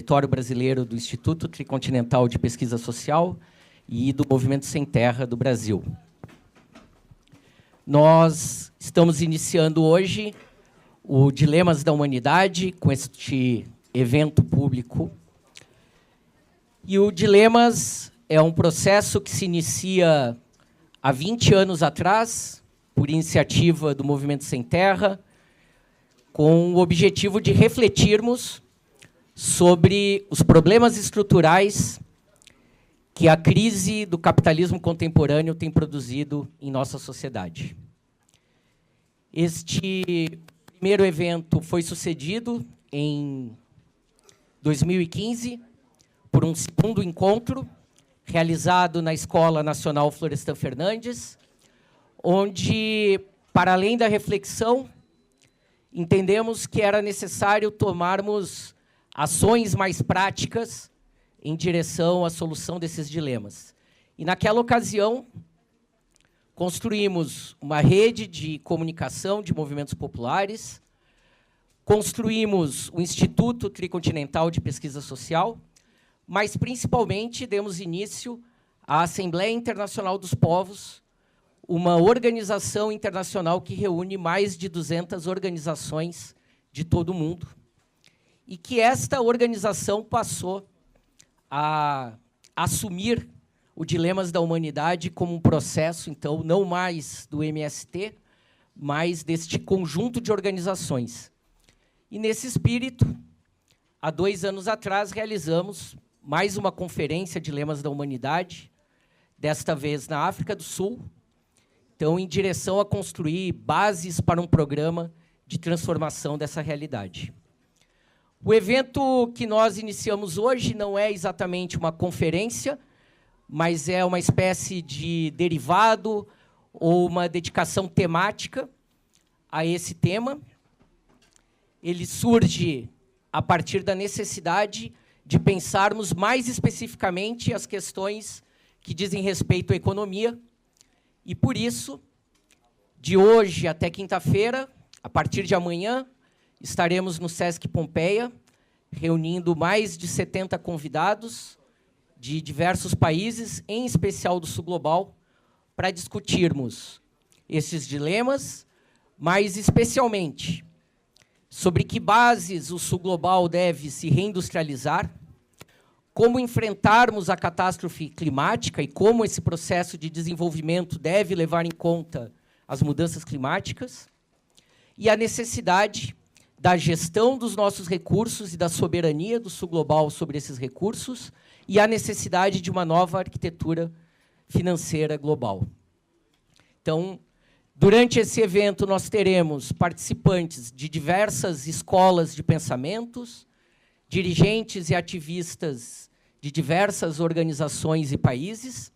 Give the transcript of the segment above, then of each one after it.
Escritório Brasileiro do Instituto Tricontinental de Pesquisa Social e do Movimento Sem Terra do Brasil. Nós estamos iniciando hoje o Dilemas da Humanidade, com este evento público. E o Dilemas é um processo que se inicia há 20 anos atrás, por iniciativa do Movimento Sem Terra, com o objetivo de refletirmos sobre os problemas estruturais que a crise do capitalismo contemporâneo tem produzido em nossa sociedade. Este primeiro evento foi sucedido em 2015 por um segundo encontro realizado na Escola Nacional Florestan Fernandes, onde, para além da reflexão, entendemos que era necessário tomarmos ações mais práticas em direção à solução desses dilemas. E, naquela ocasião, construímos uma rede de comunicação de movimentos populares, construímos o Instituto Tricontinental de Pesquisa Social, mas, principalmente, demos início à Assembleia Internacional dos Povos, uma organização internacional que reúne mais de 200 organizações de todo o mundo, e que esta organização passou a assumir o Dilemas da Humanidade como um processo, então, não mais do MST, mas deste conjunto de organizações. E, nesse espírito, há 2 anos atrás, realizamos mais uma conferência Dilemas da Humanidade, desta vez na África do Sul, então, em direção a construir bases para um programa de transformação dessa realidade. O evento que nós iniciamos hoje não é exatamente uma conferência, mas é uma espécie de derivado ou uma dedicação temática a esse tema. Ele surge a partir da necessidade de pensarmos mais especificamente as questões que dizem respeito à economia. E, por isso, de hoje até quinta-feira, a partir de amanhã, estaremos no Sesc Pompeia, reunindo mais de 70 convidados de diversos países, em especial do Sul Global, para discutirmos esses dilemas, mas, especialmente, sobre que bases o Sul Global deve se reindustrializar, como enfrentarmos a catástrofe climática e como esse processo de desenvolvimento deve levar em conta as mudanças climáticas, e a necessidade da gestão dos nossos recursos e da soberania do Sul Global sobre esses recursos, e a necessidade de uma nova arquitetura financeira global. Então, durante esse evento, nós teremos participantes de diversas escolas de pensamentos, dirigentes e ativistas de diversas organizações e países,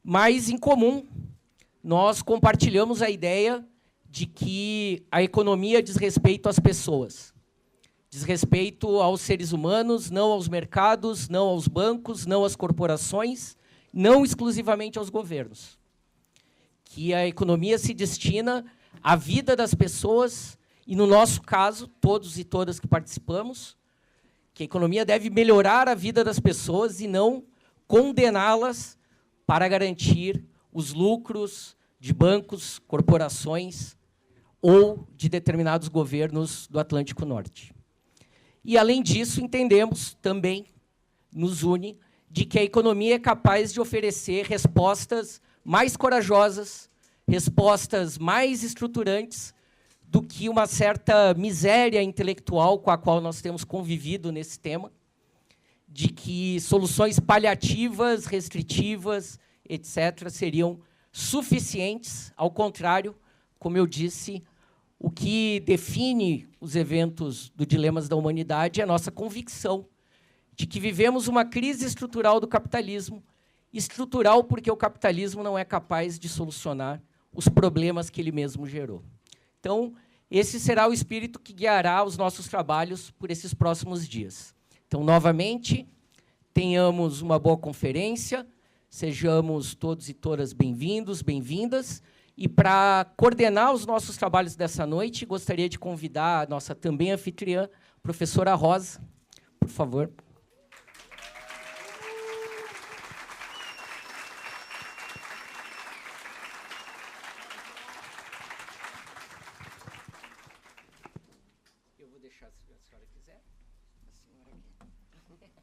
mas, em comum, nós compartilhamos a ideia de que a economia diz respeito às pessoas, diz respeito aos seres humanos, não aos mercados, não aos bancos, não às corporações, não exclusivamente aos governos. Que a economia se destina à vida das pessoas e, no nosso caso, todos e todas que participamos, que a economia deve melhorar a vida das pessoas e não condená-las para garantir os lucros de bancos, corporações ou de determinados governos do Atlântico Norte. E, além disso, entendemos também, nos une, de que a economia é capaz de oferecer respostas mais corajosas, respostas mais estruturantes do que uma certa miséria intelectual com a qual nós temos convivido nesse tema, de que soluções paliativas, restritivas, etc., seriam suficientes. Ao contrário, como eu disse, o que define os eventos do Dilemas da Humanidade é a nossa convicção de que vivemos uma crise estrutural do capitalismo, estrutural porque o capitalismo não é capaz de solucionar os problemas que ele mesmo gerou. Então, esse será o espírito que guiará os nossos trabalhos por esses próximos dias. Então, novamente, tenhamos uma boa conferência, sejamos todos e todas bem-vindos, bem-vindas, e para coordenar os nossos trabalhos dessa noite, gostaria de convidar a nossa também anfitriã, professora Rosa, por favor. Eu vou deixar, se a senhora quiser. A senhora aqui.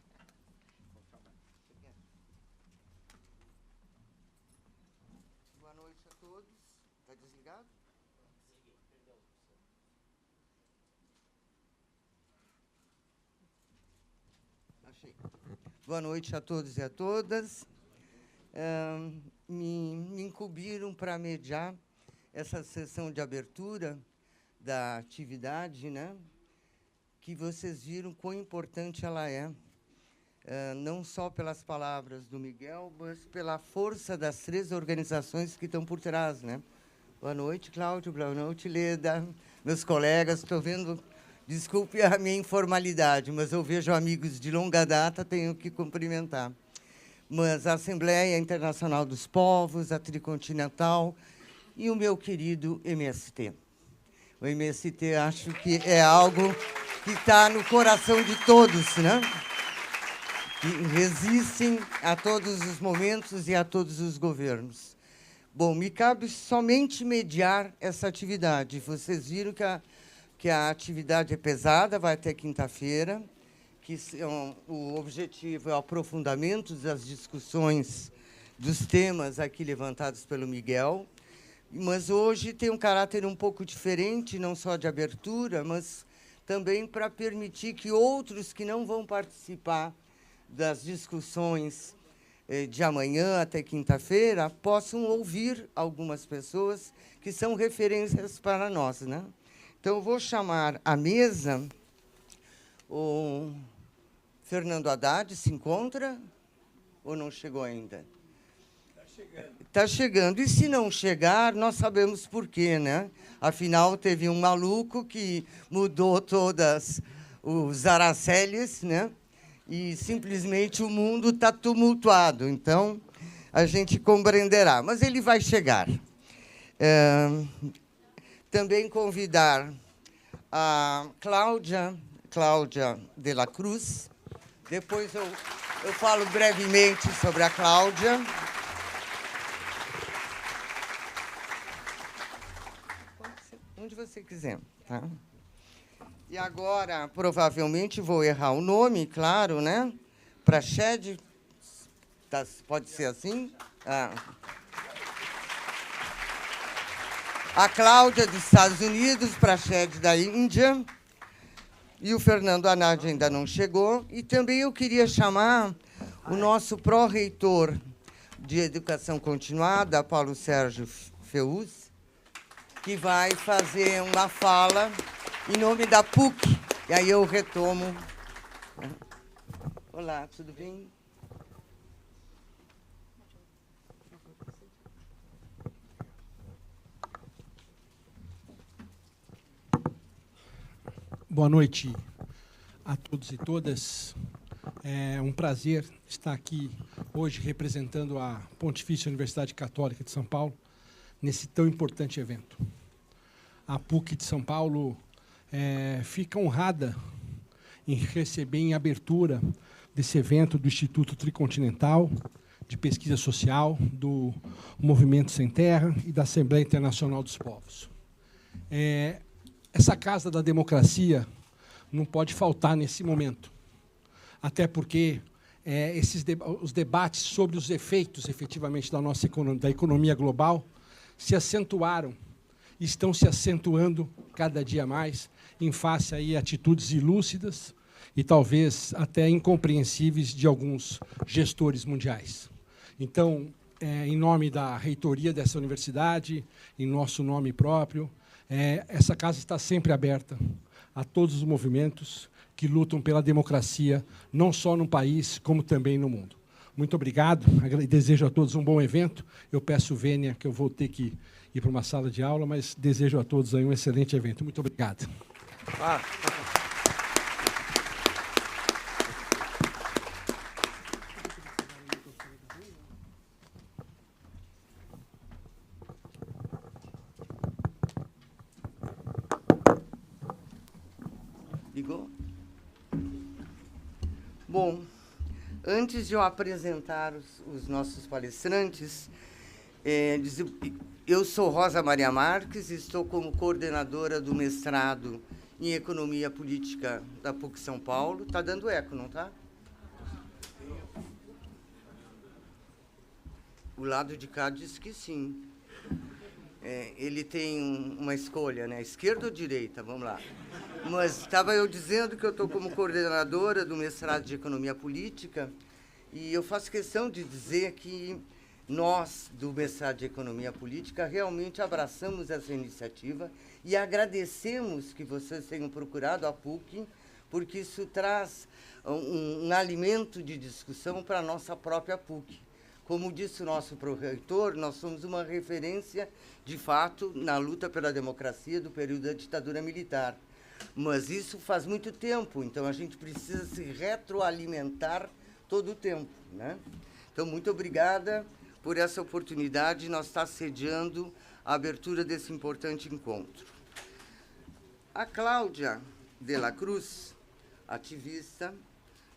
Boa noite a todos. Está desligado? Achei. Boa noite a todos e a todas. Me incumbiram para mediar essa sessão de abertura da atividade, né? Que vocês viram quão importante ela é. Não só pelas palavras do Miguel, mas pela força das 3 organizações que estão por trás, né? Boa noite, Cláudio. Boa noite, Leda. Meus colegas, estou vendo... Desculpe a minha informalidade, mas eu vejo amigos de longa data, tenho que cumprimentar. Mas a Assembleia Internacional dos Povos, a Tricontinental e o meu querido MST. O MST, acho que é algo que está no coração de todos, né? Que resistem a todos os momentos e a todos os governos. Bom, me cabe somente mediar essa atividade. Vocês viram que a atividade é pesada, vai até quinta-feira, que o objetivo é o aprofundamento das discussões dos temas aqui levantados pelo Miguel, mas hoje tem um caráter um pouco diferente, não só de abertura, mas também para permitir que outros que não vão participar das discussões de amanhã até quinta-feira possam ouvir algumas pessoas que são referências para nós, né? Então, eu vou chamar à mesa o Fernando Haddad. Se encontra ou não chegou ainda? Está chegando. Está chegando. E, se não chegar, nós sabemos por quê, né? Afinal, teve um maluco que mudou todas os araceles, né? E, simplesmente, o mundo está tumultuado. Então, a gente compreenderá. Mas ele vai chegar. Também convidar a Cláudia de la Cruz. Depois eu falo brevemente sobre a Cláudia. Onde você quiser. Tá? E agora, provavelmente, vou errar o nome, claro, né? Prashad, pode ser assim? A Cláudia, dos Estados Unidos, Prashad, da Índia, e o Fernando Haddad ainda não chegou. E também eu queria chamar o nosso pró-reitor de Educação Continuada, Paulo Sérgio Feuz, que vai fazer uma fala em nome da PUC. E aí eu retomo. Olá, tudo bem? Boa noite a todos e todas. É um prazer estar aqui hoje representando a Pontifícia Universidade Católica de São Paulo nesse tão importante evento. A PUC de São Paulo fica honrada em receber em abertura desse evento do Instituto Tricontinental de Pesquisa Social, do Movimento Sem Terra e da Assembleia Internacional dos Povos. Essa Casa da Democracia não pode faltar nesse momento, até porque os debates sobre os efeitos, efetivamente, da economia global se acentuaram e estão se acentuando cada dia mais em face aí a atitudes ilúcidas e talvez até incompreensíveis de alguns gestores mundiais. Então, em nome da reitoria dessa universidade, em nosso nome próprio, essa casa está sempre aberta a todos os movimentos que lutam pela democracia, não só no país, como também no mundo. Muito obrigado, desejo a todos um bom evento. Eu peço vênia, que eu vou ter que ir para uma sala de aula, mas desejo a todos aí um excelente evento. Muito obrigado. Ligou? Bom, antes de eu apresentar os nossos palestrantes, eu sou Rosa Maria Marques, estou como coordenadora do mestrado em Economia Política da PUC São Paulo. Está dando eco, não está? O lado de cá diz que sim. Ele tem uma escolha, né? Esquerda ou direita? Vamos lá. Mas estava eu dizendo que eu estou como coordenadora do mestrado de Economia Política e eu faço questão de dizer que nós, do mestrado de Economia Política, realmente abraçamos essa iniciativa e agradecemos que vocês tenham procurado a PUC, porque isso traz um alimento de discussão para a nossa própria PUC. Como disse o nosso pró-reitor, nós somos uma referência, de fato, na luta pela democracia do período da ditadura militar. Mas isso faz muito tempo, então a gente precisa se retroalimentar todo o tempo, né? Então, muito obrigada por essa oportunidade de nós estar sediando a abertura desse importante encontro. A Cláudia de la Cruz, ativista,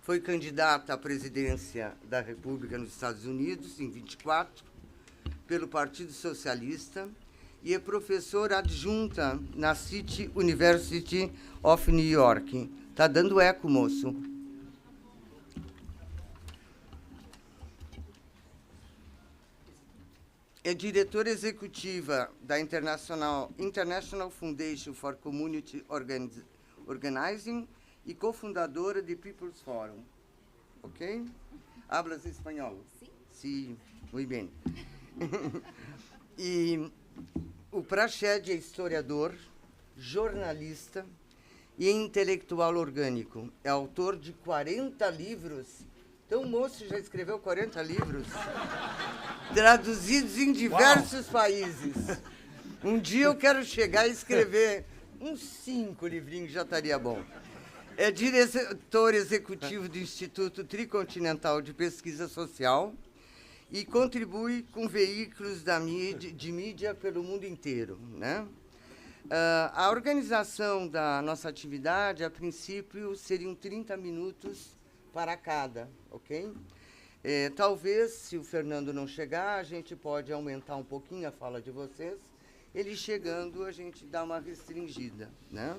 foi candidata à presidência da República nos Estados Unidos, em 24, pelo Partido Socialista, e é professora adjunta na City University of New York. Está dando eco, moço. É diretora executiva da International Foundation for Community Organizing e cofundadora de People's Forum. Ok? Hablas espanhol? Sim. Sim, muito bem. E o Prashad é historiador, jornalista e intelectual orgânico. É autor de 40 livros. Então, o moço já escreveu 40 livros, traduzidos em diversos países. Um dia eu quero chegar e escrever uns 5 livrinhos, já estaria bom. É diretor executivo do Instituto Tricontinental de Pesquisa Social e contribui com veículos de mídia pelo mundo inteiro, né? A organização da nossa atividade, a princípio, seriam 30 minutos para cada, ok? Talvez, se o Fernando não chegar, a gente pode aumentar um pouquinho a fala de vocês. Ele chegando, a gente dá uma restringida, né?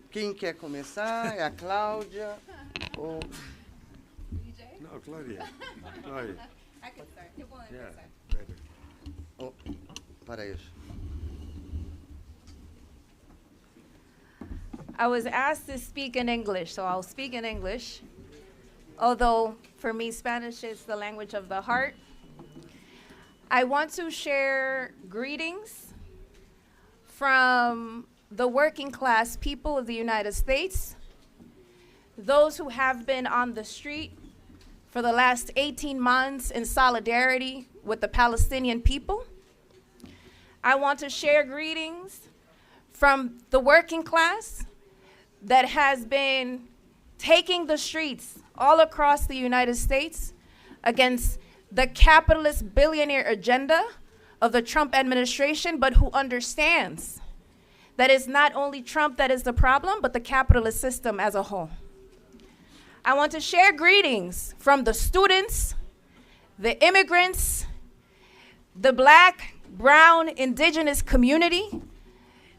Quem quer começar? É a Cláudia? Ou... No, Claudia. Claudia. I can start. You want to start? Better. Oh, para aí. I was asked to speak in English, so I'll speak in English. Although, for me, Spanish is the language of the heart. I want to share greetings from the working class people of the United States, those who have been on the street for the last 18 months in solidarity with the Palestinian people. I want to share greetings from the working class that has been taking the streets all across the United States against the capitalist billionaire agenda of the Trump administration, but who understands that it's not only Trump that is the problem, but the capitalist system as a whole. I want to share greetings from the students, the immigrants, the Black, brown, indigenous community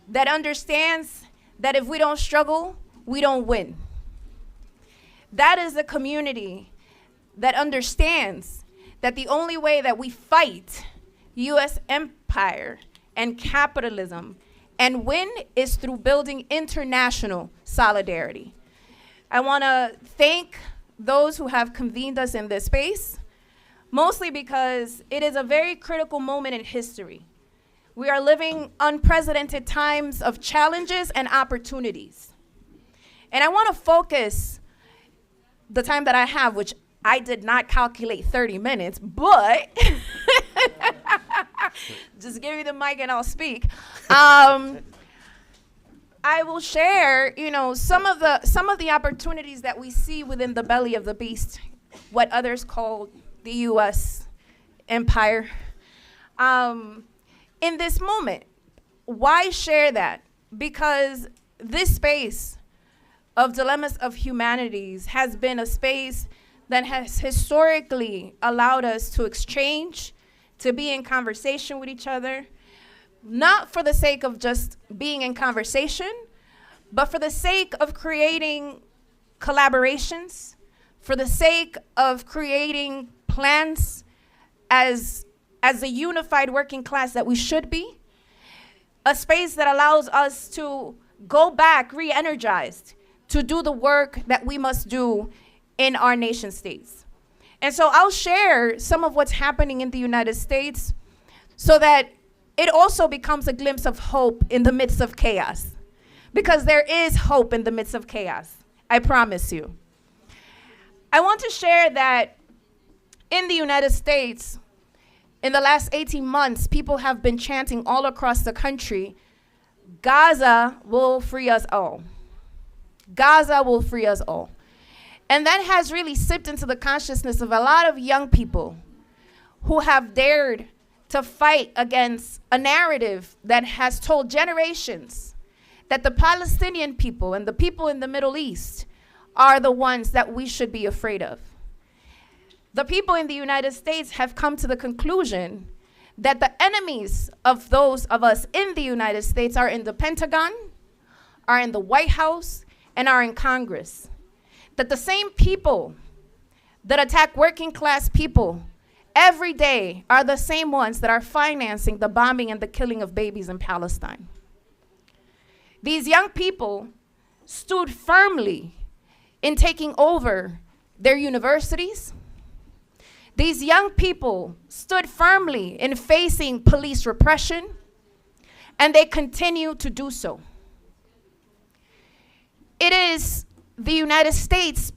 that understands that if we don't struggle, we don't win. That is the community that understands that the only way that we fight U.S. empire and capitalism and win is through building international solidarity. I want to thank those who have convened us in this space, mostly because it is a very critical moment in history. We are living unprecedented times of challenges and opportunities. And I want to focus the time that I have, which I did not calculate 30 minutes, but just give me the mic and I'll speak. I will share, some of the opportunities that we see within the belly of the beast, what others call the U.S. empire. In this moment, why share that? Because this space of Dilemas of Humanities has been a space that has historically allowed us to exchange, to be in conversation with each other, not for the sake of just being in conversation, but for the sake of creating collaborations, for the sake of creating plans as a unified working class that we should be, a space that allows us to go back re-energized to do the work that we must do in our nation states. And so I'll share some of what's happening in the United States so that it also becomes a glimpse of hope in the midst of chaos. Because there is hope in the midst of chaos, I promise you. I want to share that in the United States, in the last 18 months, people have been chanting all across the country, Gaza will free us all. Gaza will free us all. And that has really sipped into the consciousness of a lot of young people who have dared to fight against a narrative that has told generations that the Palestinian people and the people in the Middle East are the ones that we should be afraid of. The people in the United States have come to the conclusion that the enemies of those of us in the United States are in the Pentagon, are in the White House, and are in Congress. That the same people that attack working class people every day are the same ones that are financing the bombing and the killing of babies in Palestine. These young people stood firmly in taking over their universities. These young people stood firmly in facing police repression, and they continue to do so. It is the United States,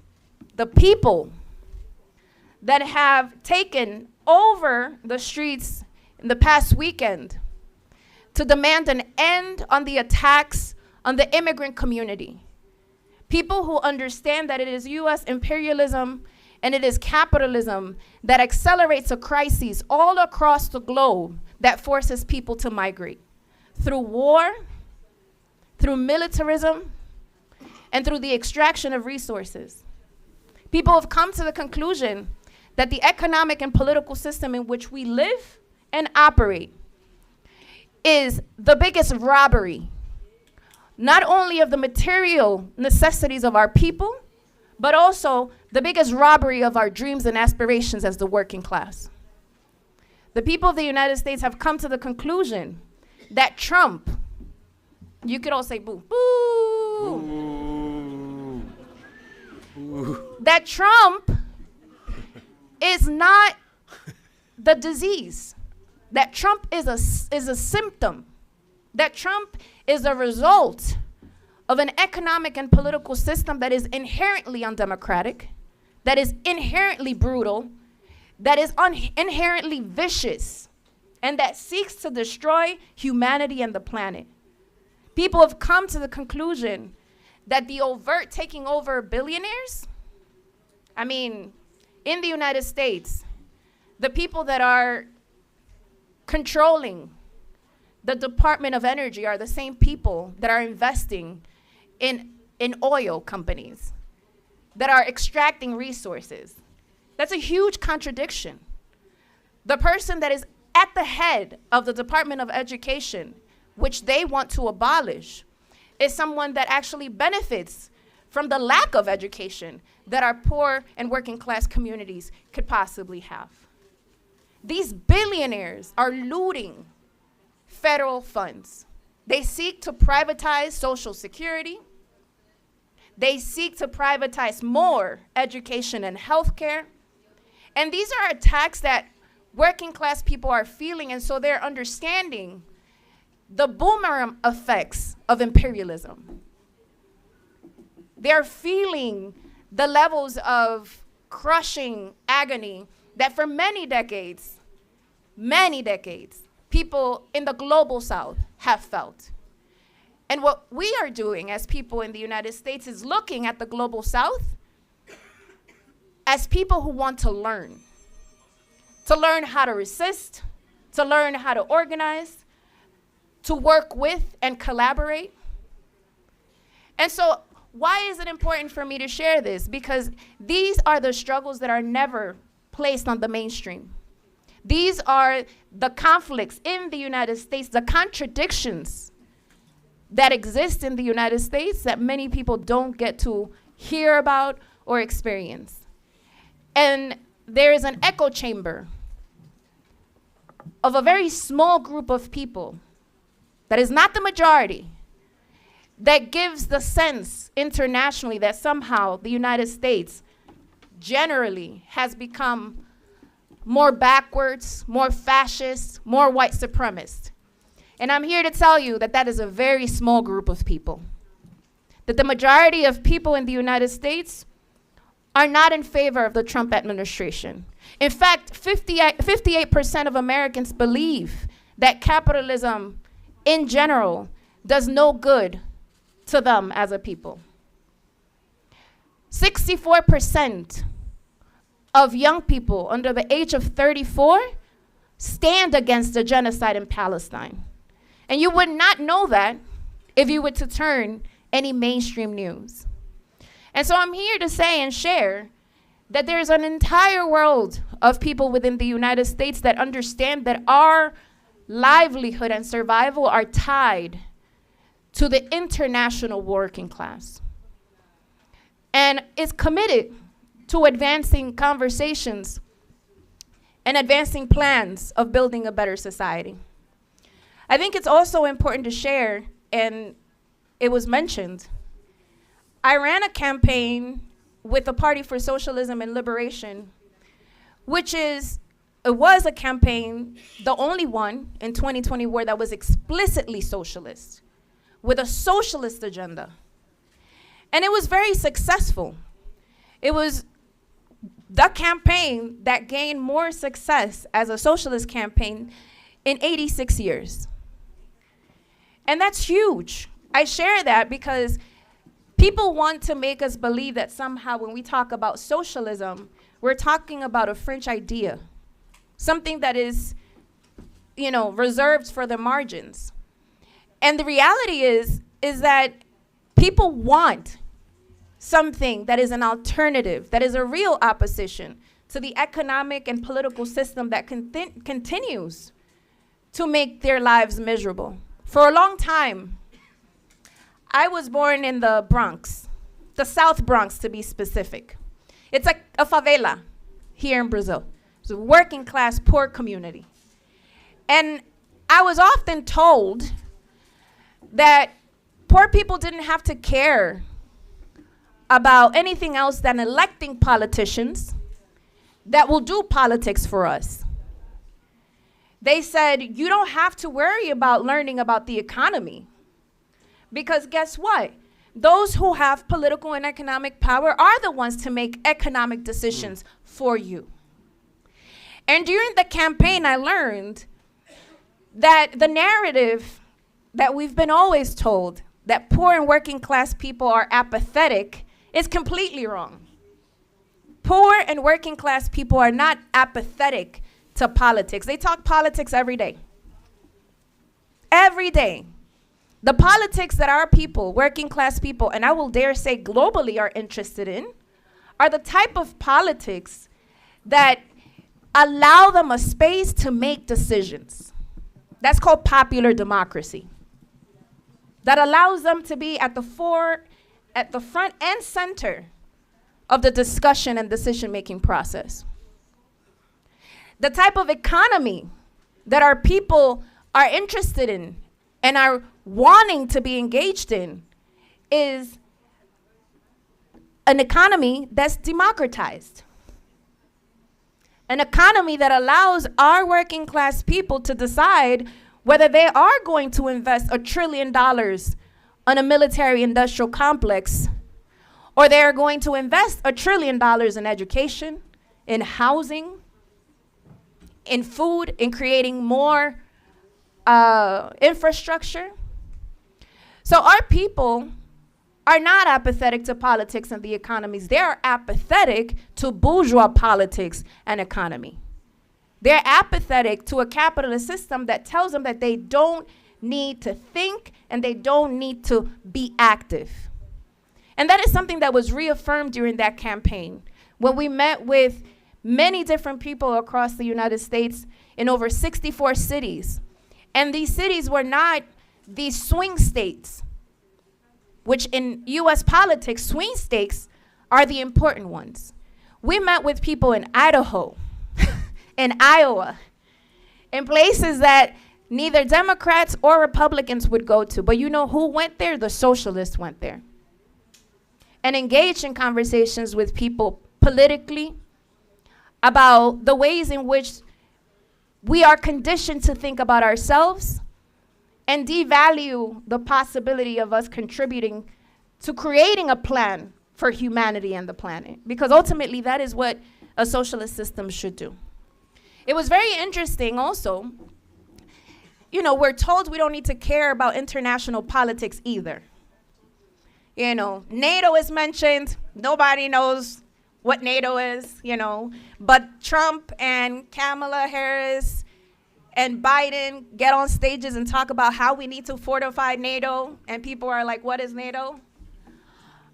the people, that have taken over the streets in the past weekend to demand an end on the attacks on the immigrant community. People who understand that it is US imperialism and it is capitalism that accelerates a crisis all across the globe that forces people to migrate through war, through militarism, and through the extraction of resources. People have come to the conclusion that the economic and political system in which we live and operate is the biggest robbery, not only of the material necessities of our people, but also the biggest robbery of our dreams and aspirations as the working class. The people of the United States have come to the conclusion that Trump, you could all say boo, boo, boo. That Trump is not the disease. That Trump is a symptom. That Trump is a result of an economic and political system that is inherently undemocratic, that is inherently brutal, that is inherently vicious, and that seeks to destroy humanity and the planet. People have come to the conclusion that the overt taking over billionaires, I mean, in the United States, the people that are controlling the Department of Energy are the same people that are investing in oil companies, that are extracting resources. That's a huge contradiction. The person that is at the head of the Department of Education, which they want to abolish, is someone that actually benefits from the lack of education that our poor and working class communities could possibly have. These billionaires are looting federal funds. They seek to privatize Social Security. They seek to privatize more education and healthcare. And these are attacks that working class people are feeling, and so they're understanding the boomerang effects of imperialism. They're feeling the levels of crushing agony that for many decades, people in the global South have felt. And what we are doing as people in the United States is looking at the global South as people who want to learn how to resist, to learn how to organize, to work with and collaborate. And so why is it important for me to share this? Because these are the struggles that are never placed on the mainstream. These are the conflicts in the United States, the contradictions that exist in the United States that many people don't get to hear about or experience. And there is an echo chamber of a very small group of people that is not the majority, that gives the sense internationally that somehow the United States generally has become more backwards, more fascist, more white supremacist. And I'm here to tell you that that is a very small group of people. That the majority of people in the United States are not in favor of the Trump administration. In fact, 58% of Americans believe that capitalism in general does no good to them as a people. 64% of young people under the age of 34 stand against the genocide in Palestine. And you would not know that if you were to turn any mainstream news. And so I'm here to say and share that there's an entire world of people within the United States that understand that our livelihood and survival are tied to the international working class, and is committed to advancing conversations and advancing plans of building a better society. I think it's also important to share, and it was mentioned, I ran a campaign with the Party for Socialism and Liberation, which was a campaign, the only one in 2024 that was explicitly socialist, with a socialist agenda. And it was very successful. It was the campaign that gained more success as a socialist campaign in 86 years. And that's huge. I share that because people want to make us believe that somehow when we talk about socialism, we're talking about a French idea, something that is, reserved for the margins. And the reality is that people want something that is an alternative, that is a real opposition to the economic and political system that continues to make their lives miserable. For a long time, I was born in the Bronx, the South Bronx to be specific. It's a favela here in Brazil. It's a working class, poor community. And I was often told that poor people didn't have to care about anything else than electing politicians that will do politics for us. They said, you don't have to worry about learning about the economy, because guess what? Those who have political and economic power are the ones to make economic decisions for you. And during the campaign, I learned that the narrative that we've been always told, that poor and working class people are apathetic, is completely wrong. Poor and working class people are not apathetic to politics. They talk politics every day. Every day. The politics that our people, working class people, and I will dare say globally, are interested in are the type of politics that allow them a space to make decisions. That's called popular democracy. That allows them to be at the front and center of the discussion and decision-making process. The type of economy that our people are interested in and are wanting to be engaged in is an economy that's democratized. An economy that allows our working class people to decide whether they are going to invest $1 trillion on a military industrial complex, or they are going to invest $1 trillion in education, in housing, in food, in creating more infrastructure. So our people are not apathetic to politics and the economies. They are apathetic to bourgeois politics and economy. They're apathetic to a capitalist system that tells them that they don't need to think and they don't need to be active. And that is something that was reaffirmed during that campaign, when we met with many different people across the United States in over 64 cities. And these cities were not these swing states, which in US politics, swing states are the important ones. We met with people in Idaho, in Iowa, in places that neither Democrats or Republicans would go to. But you know who went there? The socialists went there and engaged in conversations with people politically about the ways in which we are conditioned to think about ourselves and devalue the possibility of us contributing to creating a plan for humanity and the planet. Because ultimately, that is what a socialist system should do. It was very interesting also, you know, we're told we don't need to care about international politics either. You know, NATO is mentioned. Nobody knows what NATO is, you know. But Trump and Kamala Harris and Biden get on stages and talk about how we need to fortify NATO. And people are like, what is NATO?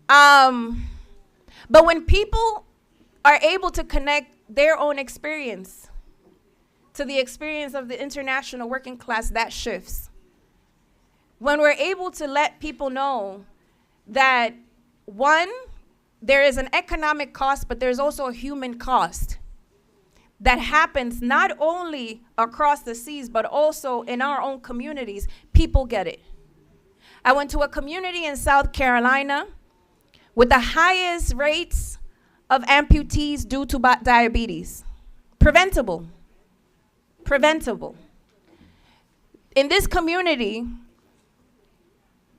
But when people are able to connect their own experience to the experience of the international working class, that shifts. When we're able to let people know that, one, there is an economic cost, but there's also a human cost that happens not only across the seas, but also in our own communities, people get it. I went to a community in South Carolina with the highest rates of amputees due to diabetes. Preventable. Preventable. In this community,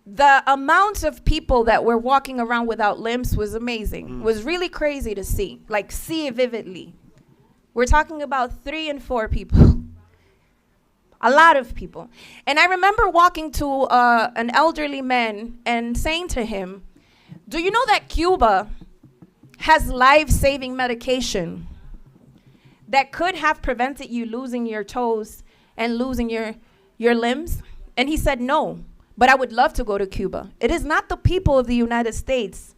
the amount of people that were walking around without limbs was amazing. It was really crazy to see, like see it vividly. We're talking about 3 and 4 people. A lot of people. And I remember walking to an elderly man and saying to him, do you know that Cuba has life-saving medication that could have prevented you losing your toes and losing your limbs? And he said, no, but I would love to go to Cuba. It is not the people of the United States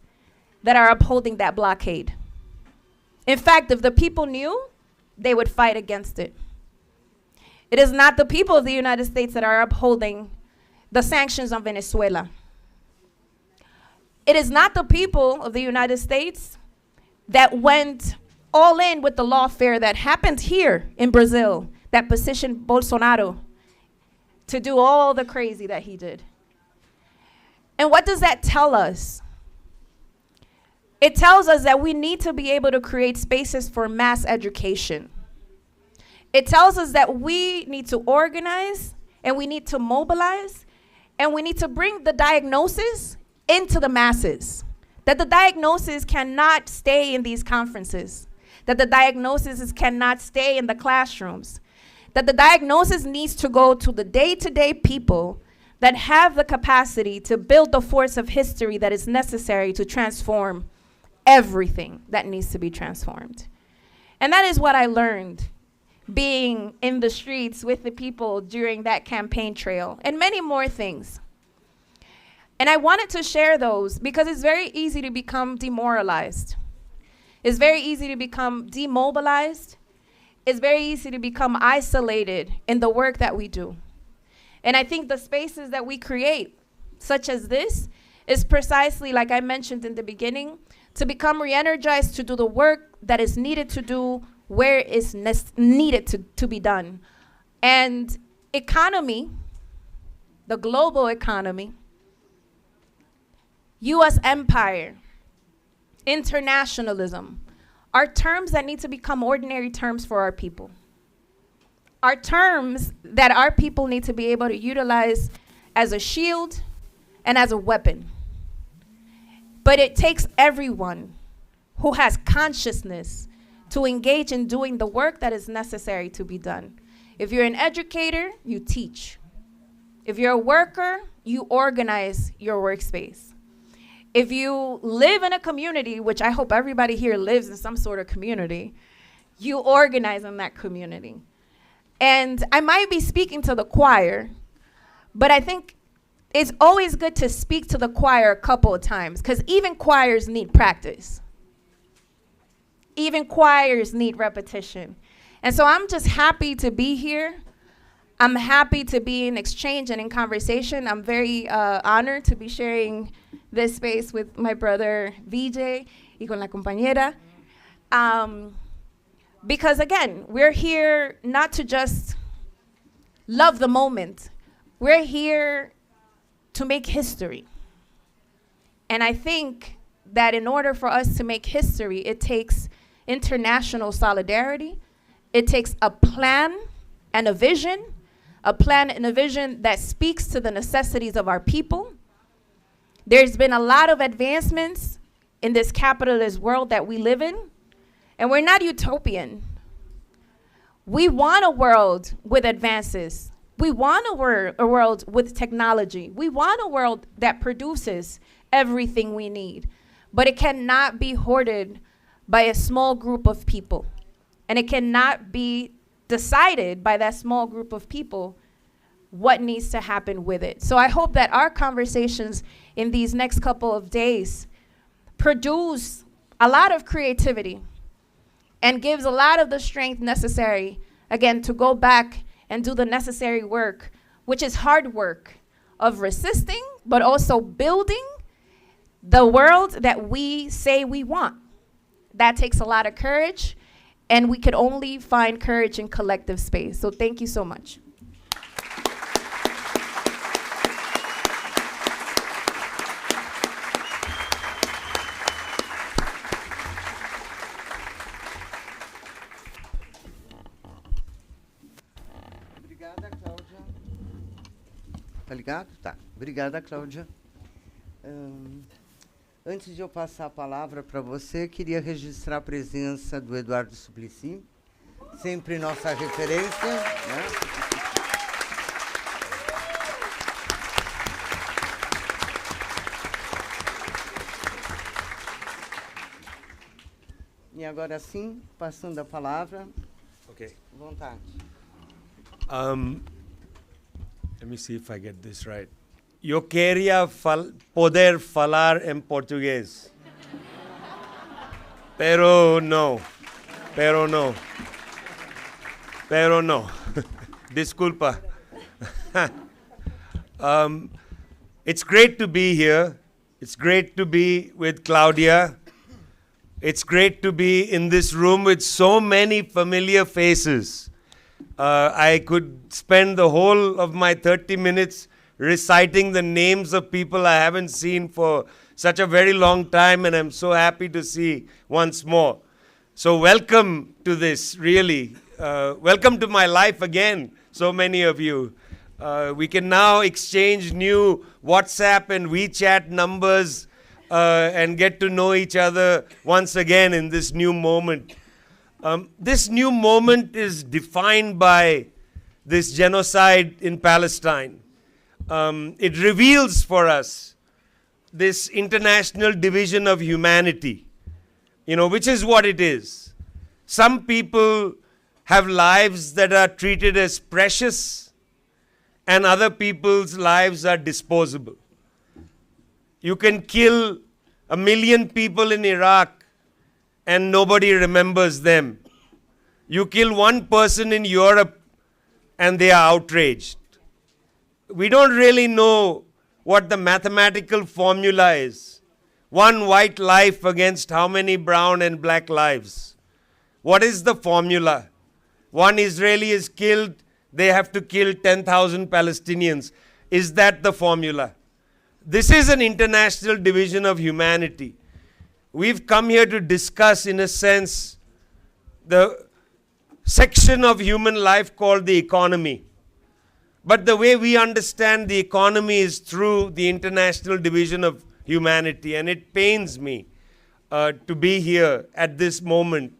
that are upholding that blockade. In fact, if the people knew, they would fight against it. It is not the people of the United States that are upholding the sanctions on Venezuela. It is not the people of the United States that went all in with the lawfare that happened here in Brazil, that positioned Bolsonaro to do all the crazy that he did. And what does that tell us? It tells us that we need to be able to create spaces for mass education. It tells us that we need to organize and we need to mobilize and we need to bring the diagnosis into the masses. That the diagnosis cannot stay in these conferences. That the diagnosis cannot stay in the classrooms. That the diagnosis needs to go to the day-to-day people that have the capacity to build the force of history that is necessary to transform everything that needs to be transformed. And that is what I learned being in the streets with the people during that campaign trail, and many more things. And I wanted to share those because it's very easy to become demoralized. It's very easy to become demobilized. It's very easy to become isolated in the work that we do. And I think the spaces that we create, such as this, is precisely, like I mentioned in the beginning, to become re-energized to do the work that is needed to do where it's needed to be done. And economy, the global economy, US empire, internationalism, are terms that need to become ordinary terms for our people. Are terms that our people need to be able to utilize as a shield and as a weapon. But it takes everyone who has consciousness to engage in doing the work that is necessary to be done. If you're an educator, you teach. If you're a worker, you organize your workspace. If you live in a community, which I hope everybody here lives in some sort of community, you organize in that community. And I might be speaking to the choir, but I think it's always good to speak to the choir a couple of times, because even choirs need practice. Even choirs need repetition. And so I'm just happy to be here. I'm happy to be in exchange and in conversation. I'm very honored to be sharing this space with my brother Vijay y con la compañera. Because again, we're here not to just love the moment. We're here to make history. And I think that in order for us to make history, it takes international solidarity. It takes a plan and a vision that speaks to the necessities of our people. There's been a lot of advancements in this capitalist world that we live in, and we're not utopian. We want a world with advances. We want a world with technology. We want a world that produces everything we need, but it cannot be hoarded by a small group of people. And it cannot be decided by that small group of people what needs to happen with it. So I hope that our conversations in these next couple of days produce a lot of creativity and gives a lot of the strength necessary, again, to go back and do the necessary work, which is hard work of resisting, but also building the world that we say we want. That takes a lot of courage, and we could only find courage in collective space. So thank you so much. Obrigada, Cláudia. Tá ligado? Tá. Obrigada, Cláudia. Antes de eu passar a palavra para você, queria registrar a presença do Eduardo Suplicy, sempre nossa referência, né? E agora sim, passando a palavra. Okay. Vontade. Let me see if I get this right. Eu queria poder falar em português. Pero no. Desculpa. It's great to be here. It's great to be with Claudia. It's great to be in this room with so many familiar faces. I could spend the whole of my 30 minutes reciting the names of people I haven't seen for such a very long time, and I'm so happy to see once more. So welcome to this, really. Welcome to my life again, so many of you. We can now exchange new WhatsApp and WeChat numbers and get to know each other once again in this new moment. This new moment is defined by this genocide in Palestine. It reveals for us this international division of humanity, which is what it is. Some people have lives that are treated as precious, and other people's lives are disposable. You can kill 1 million people in Iraq and nobody remembers them. You kill one person in Europe and they are outraged. We don't really know what the mathematical formula is. One white life against how many brown and black lives? What is the formula? One Israeli is killed, they have to kill 10,000 Palestinians. Is that the formula? This is an international division of humanity. We've come here to discuss, in a sense, the section of human life called the economy. But the way we understand the economy is through the international division of humanity. And it pains me to be here at this moment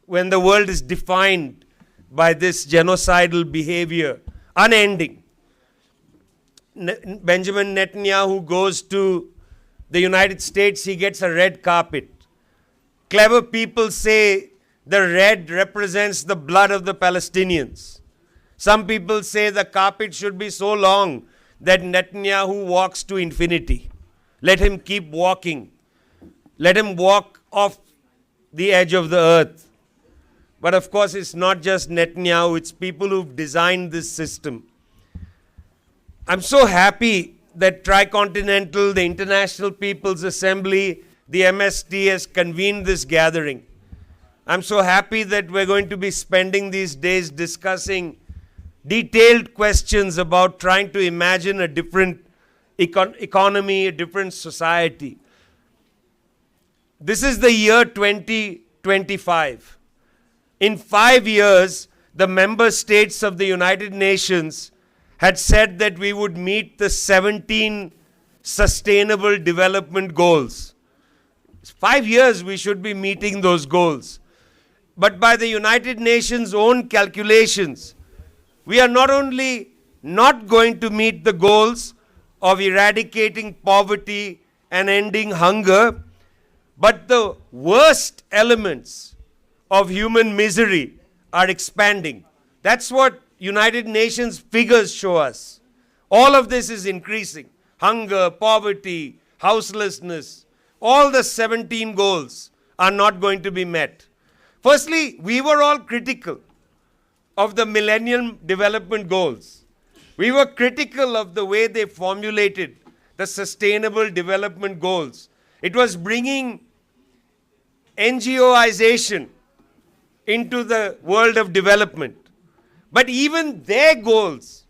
when the world is defined by this genocidal behavior, unending. Benjamin Netanyahu goes to the United States, he gets a red carpet. Clever people say the red represents the blood of the Palestinians. Some people say the carpet should be so long that Netanyahu walks to infinity. Let him keep walking. Let him walk off the edge of the earth. But of course, it's not just Netanyahu, it's people who've designed this system. I'm so happy that Tricontinental, the International People's Assembly, the MST has convened this gathering. I'm so happy that we're going to be spending these days discussing detailed questions about trying to imagine a different economy, a different society. This is the year 2025. In 5 years, the member states of the United Nations had said that we would meet the 17 Sustainable Development Goals. 5 years we should be meeting those goals. But by the United Nations' own calculations, we are not only not going to meet the goals of eradicating poverty and ending hunger, but the worst elements of human misery are expanding. That's what United Nations figures show us. All of this is increasing. Hunger, poverty, houselessness, all the 17 goals are not going to be met. Firstly, we were all critical of the Millennium Development Goals. We were critical of the way they formulated the Sustainable Development Goals. It was bringing NGOization into the world of development. But even their goals,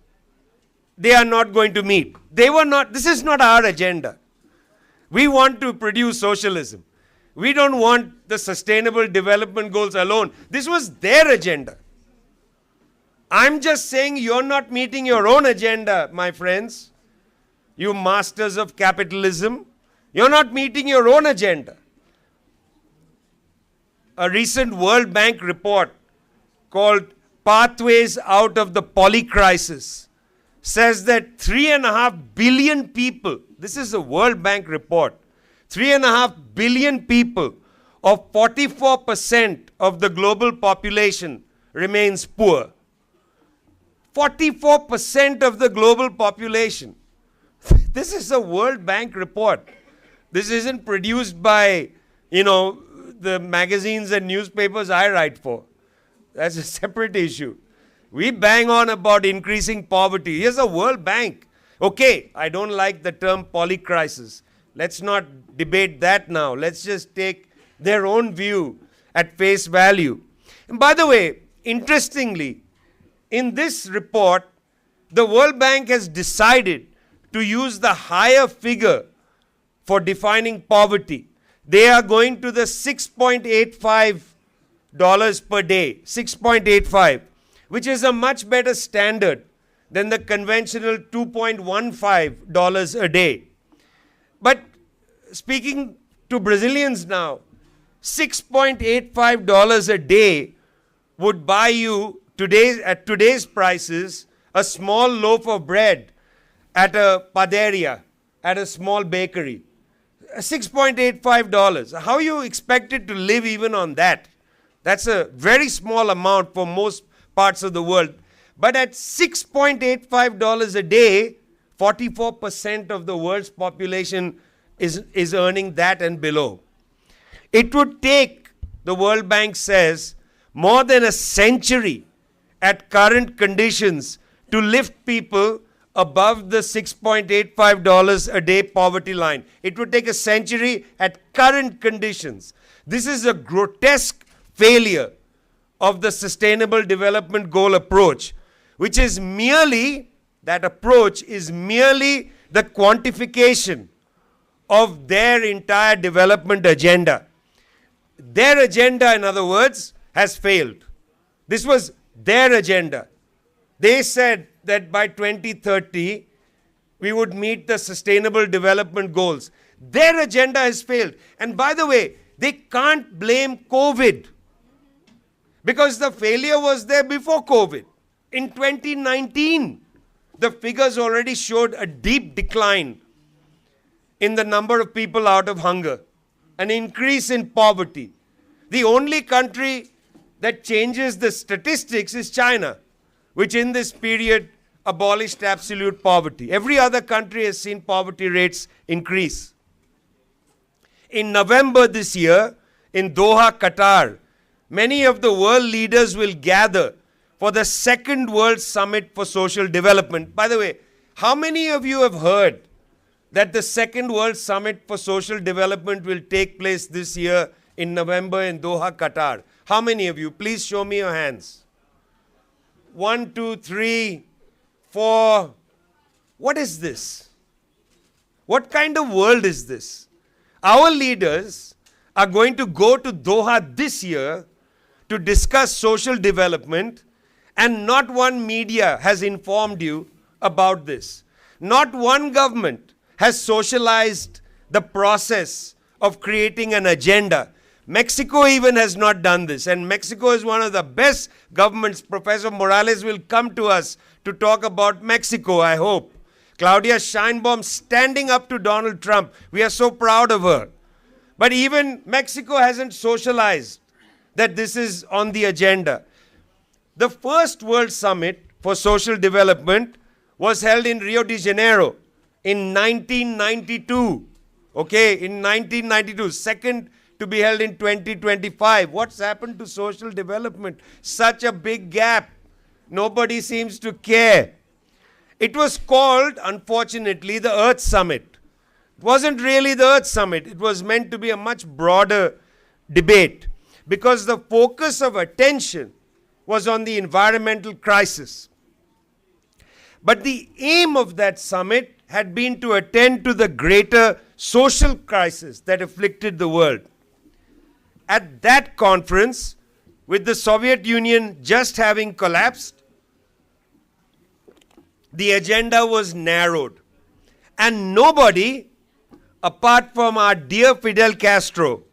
they are not going to meet. This is not our agenda. We want to produce socialism. We don't want the Sustainable Development Goals alone. This was their agenda. I'm just saying you're not meeting your own agenda, my friends. You masters of capitalism, you're not meeting your own agenda. A recent World Bank report called Pathways Out of the Polycrisis says that 3.5 billion people, this is a World Bank report, 3.5 billion people, or 44% of the global population, remains poor. 44% of the global population. This is a World Bank report. This isn't produced by, the magazines and newspapers I write for. That's a separate issue. We bang on about increasing poverty. Here's a World Bank. Okay, I don't like the term polycrisis. Let's not debate that now. Let's just take their own view at face value. And by the way, interestingly, in this report, the World Bank has decided to use the higher figure for defining poverty. They are going to the $6.85 per day, 6.85, which is a much better standard than the conventional $2.15 a day. But speaking to Brazilians now, $6.85 a day would buy you at today's prices a small loaf of bread at a padaria, at a small bakery. $6.85. How you expected to live even on that? That's a very small amount for most parts of the world. But at $6.85 a day, 44% of the world's population is earning that and below. It would take, the World Bank says, more than a century at current conditions to lift people above the $6.85 a day poverty line. It would take a century at current conditions. This is a grotesque failure of the Sustainable Development Goal approach, which is merely, that approach is merely the quantification of their entire development agenda. Their agenda, in other words, has failed. This was their agenda. They said that by 2030, we would meet the Sustainable Development Goals. Their agenda has failed. And by the way, they can't blame COVID, because the failure was there before COVID. In 2019, the figures already showed a deep decline in the number of people out of hunger, an increase in poverty. The only country that changes the statistics is China, which in this period abolished absolute poverty. Every other country has seen poverty rates increase. In November this year, in Doha, Qatar, many of the world leaders will gather for the Second World Summit for Social Development. By the way, how many of you have heard that the Second World Summit for Social Development will take place this year in November in Doha, Qatar? How many of you? Please show me your hands. 1, 2, 3, 4. What is this? What kind of world is this? Our leaders are going to go to Doha this year to discuss social development, and not one media has informed you about this. Not one government has socialized the process of creating an agenda. Mexico even has not done this, and Mexico is one of the best governments. Professor Morales will come to us to talk about Mexico, I hope. Claudia Sheinbaum standing up to Donald Trump. We are so proud of her. But even Mexico hasn't socialized that this is on the agenda. The first World Summit for Social Development was held in Rio de Janeiro in 1992. Okay, in 1992. Second to be held in 2025. What's happened to social development? Such a big gap. Nobody seems to care. It was called, unfortunately, the Earth Summit. It wasn't really the Earth Summit. It was meant to be a much broader debate because the focus of attention was on the environmental crisis. But the aim of that summit had been to attend to the greater social crisis that afflicted the world. At that conference, with the Soviet Union just having collapsed, the agenda was narrowed. And nobody, apart from our dear Fidel Castro,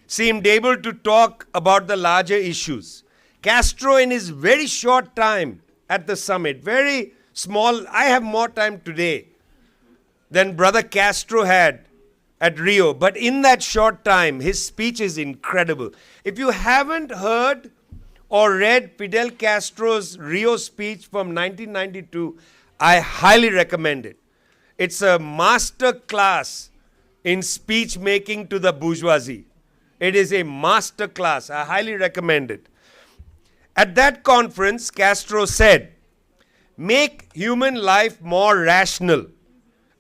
seemed able to talk about the larger issues. Castro, in his very short time at the summit, very small, I have more time today than Brother Castro had at Rio. But in that short time, his speech is incredible. If you haven't heard or read Fidel Castro's Rio speech from 1992, I highly recommend it. It's a master class in speech making to the bourgeoisie. It is a master class. I highly recommend it. At that conference, Castro said, make human life more rational.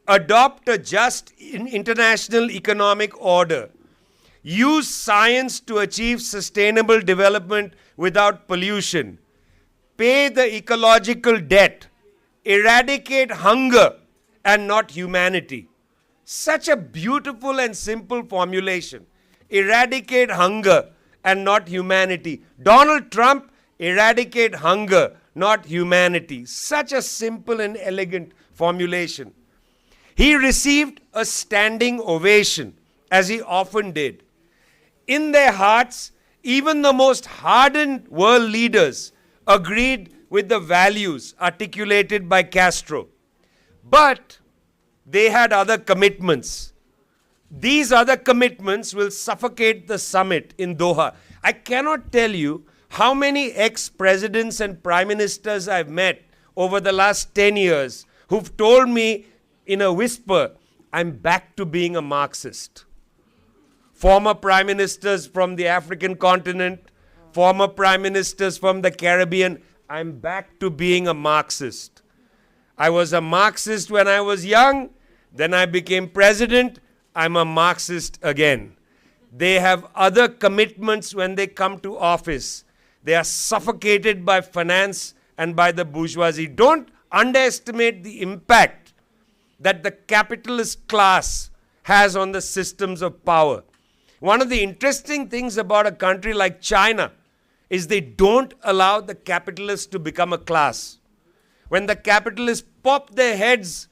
Adopt a just international economic order. Use science to achieve sustainable development without pollution. Pay the ecological debt. Eradicate hunger and not humanity. Such a beautiful and simple formulation. Eradicate hunger and not humanity. Donald Trump, eradicate hunger, not humanity. Such a simple and elegant formulation. He received a standing ovation, as he often did. In their hearts, even the most hardened world leaders agreed with the values articulated by Castro. But they had other commitments. These other commitments will suffocate the summit in Doha. I cannot tell you how many ex-presidents and prime ministers I've met over the last 10 years who've told me in a whisper, I'm back to being a Marxist. Former prime ministers from the African continent, former prime ministers from the Caribbean, I'm back to being a Marxist. I was a Marxist when I was young, then I became president, I'm a Marxist again. They have other commitments when they come to office. They are suffocated by finance and by the bourgeoisie. Don't underestimate the impact that the capitalist class has on the systems of power. One of the interesting things about a country like China is they don't allow the capitalists to become a class. When the capitalists pop their heads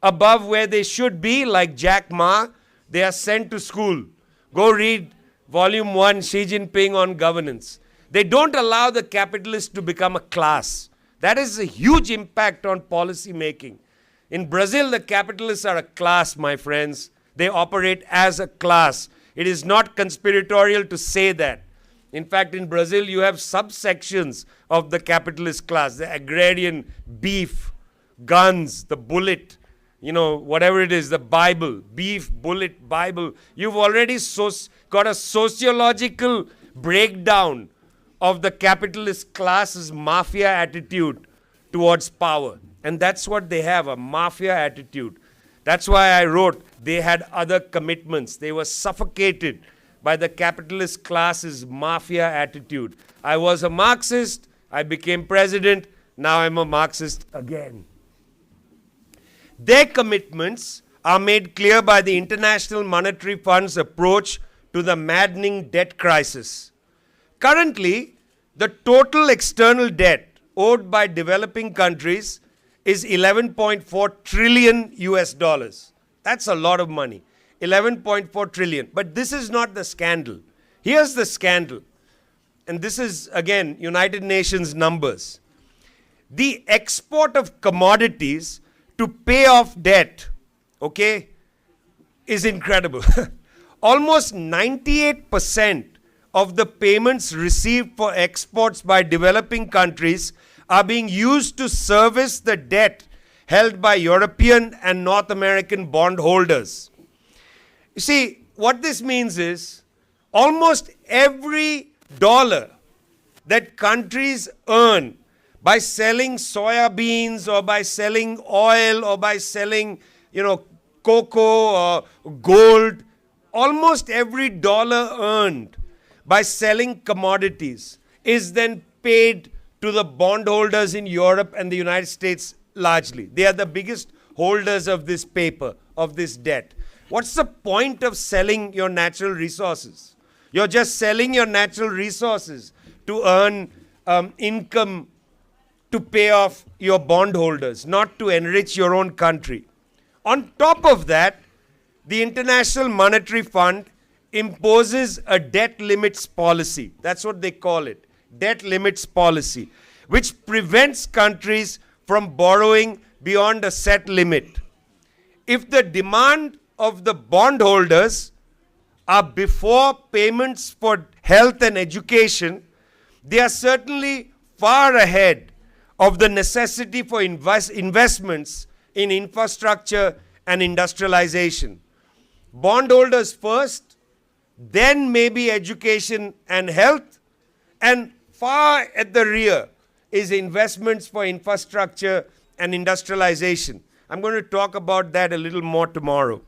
above where they should be, like Jack Ma, they are sent to school. Go read volume 1, Xi Jinping on governance. They don't allow the capitalists to become a class. That is a huge impact on policy making. In Brazil, the capitalists are a class, my friends. They operate as a class. It is not conspiratorial to say that. In fact, in Brazil, you have subsections of the capitalist class, the agrarian beef, guns, the bullet, whatever it is, the Bible, beef, bullet, Bible. You've already got a sociological breakdown of the capitalist class's mafia attitude towards power. And that's what they have, a mafia attitude. That's why I wrote, they had other commitments. They were suffocated by the capitalist class's mafia attitude. I was a Marxist, I became president, now I'm a Marxist again. Their commitments are made clear by the International Monetary Fund's approach to the maddening debt crisis. Currently, the total external debt owed by developing countries is 11.4 trillion US dollars. That's a lot of money. 11.4 trillion. But this is not the scandal. Here's the scandal. And this is, again, United Nations numbers. The export of commodities to pay off debt, okay, is incredible. Almost 98% of the payments received for exports by developing countries are being used to service the debt held by European and North American bondholders. You see, what this means is almost every dollar that countries earn by selling soya beans or by selling oil or by selling, cocoa or gold, almost every dollar earned by selling commodities is then paid to the bondholders in Europe and the United States largely. They are the biggest holders of this paper, of this debt. What's the point of selling your natural resources? You're just selling your natural resources to earn income to pay off your bondholders, not to enrich your own country. On top of that, the International Monetary Fund imposes a debt limits policy. That's what they call it, debt limits policy, which prevents countries from borrowing beyond a set limit. If the demand of the bondholders are before payments for health and education, they are certainly far ahead of the necessity for investments in infrastructure and industrialization. Bondholders first, then maybe education and health, and far at the rear is investments for infrastructure and industrialization. I'm going to talk about that a little more tomorrow.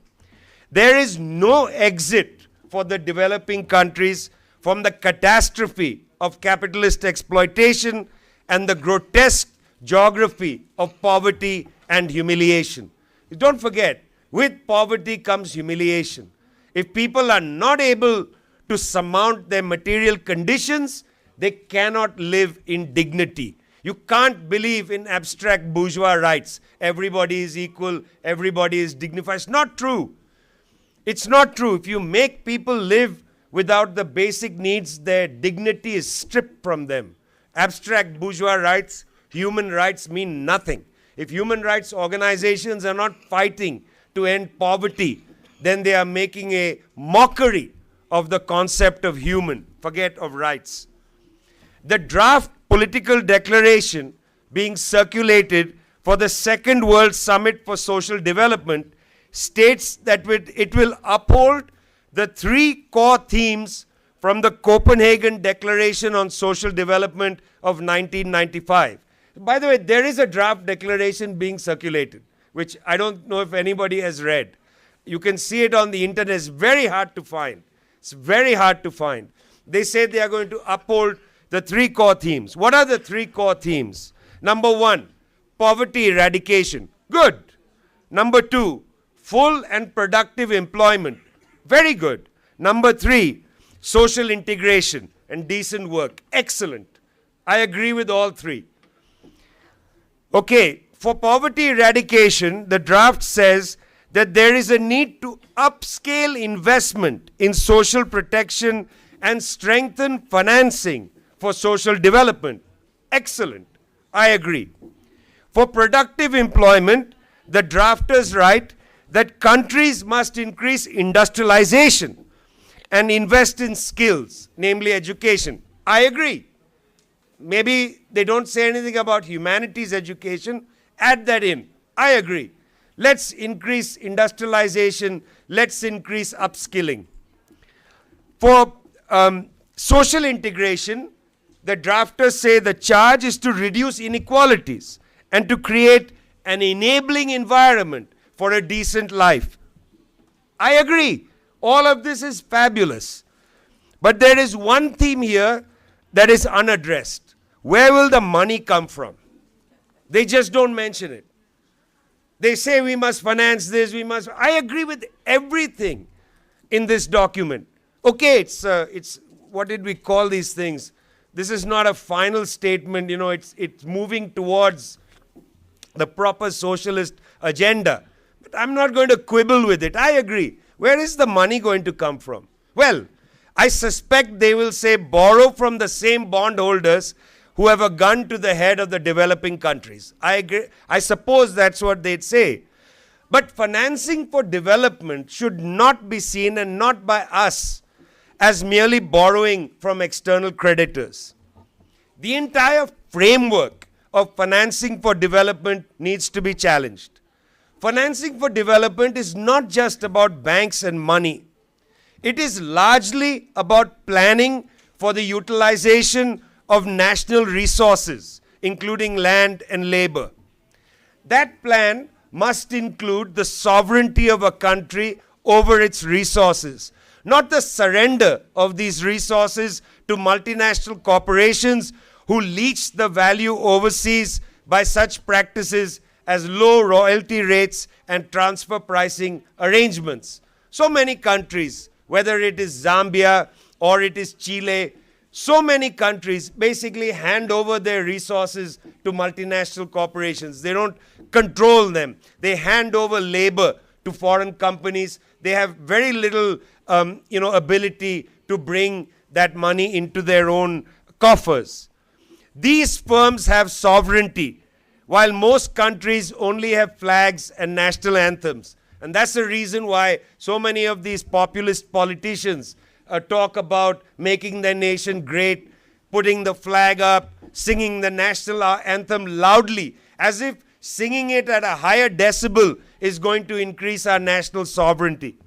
There is no exit for the developing countries from the catastrophe of capitalist exploitation and the grotesque geography of poverty and humiliation. Don't forget, with poverty comes humiliation. If people are not able to surmount their material conditions, they cannot live in dignity. You can't believe in abstract bourgeois rights. Everybody is equal, everybody is dignified. It's not true. It's not true. If you make people live without the basic needs, their dignity is stripped from them. Abstract bourgeois rights, human rights mean nothing. If human rights organizations are not fighting to end poverty, then they are making a mockery of the concept of human, forget of rights. The draft political declaration being circulated for the Second World Summit for Social Development states that it will uphold the three core themes from the Copenhagen Declaration on Social Development of 1995. By the way, there is a draft declaration being circulated, which I don't know if anybody has read. You can see it on the internet. It's very hard to find. It's very hard to find. They say they are going to uphold the three core themes. What are the three core themes? Number one, poverty eradication. Good. Number two, full and productive employment. Very good. Number three, social integration and decent work. Excellent. I agree with all three. Okay, for poverty eradication, the draft says that there is a need to upscale investment in social protection and strengthen financing for social development. Excellent. I agree. For productive employment, the drafters write that countries must increase industrialization and invest in skills, namely education. I agree. Maybe they don't say anything about humanities education. Add that in. I agree. Let's increase industrialization. Let's increase upskilling. For social integration, the drafters say the charge is to reduce inequalities and to create an enabling environment for a decent life. I agree. All of this is fabulous. But there is one theme here that is unaddressed. Where will the money come from? They just don't mention it. They say we must finance this, we must. I agree with everything in this document. Okay, it's what did we call these things? This is not a final statement, it's moving towards the proper socialist agenda. But I'm not going to quibble with it. I agree. Where is the money going to come from? Well, I suspect they will say borrow from the same bondholders who have a gun to the head of the developing countries. I agree. I suppose that's what they'd say. But financing for development should not be seen, and not by us, as merely borrowing from external creditors. The entire framework of financing for development needs to be challenged. Financing for development is not just about banks and money. It is largely about planning for the utilization of national resources, including land and labor. That plan must include the sovereignty of a country over its resources, not the surrender of these resources to multinational corporations who leech the value overseas by such practices as low royalty rates and transfer pricing arrangements. So many countries, whether it is Zambia or it is Chile, so many countries basically hand over their resources to multinational corporations. They don't control them. They hand over labor to foreign companies. They have very little ability to bring that money into their own coffers. These firms have sovereignty, while most countries only have flags and national anthems. And that's the reason why so many of these populist politicians talk about making their nation great, putting the flag up, singing the national anthem loudly, as if singing it at a higher decibel is going to increase our national sovereignty.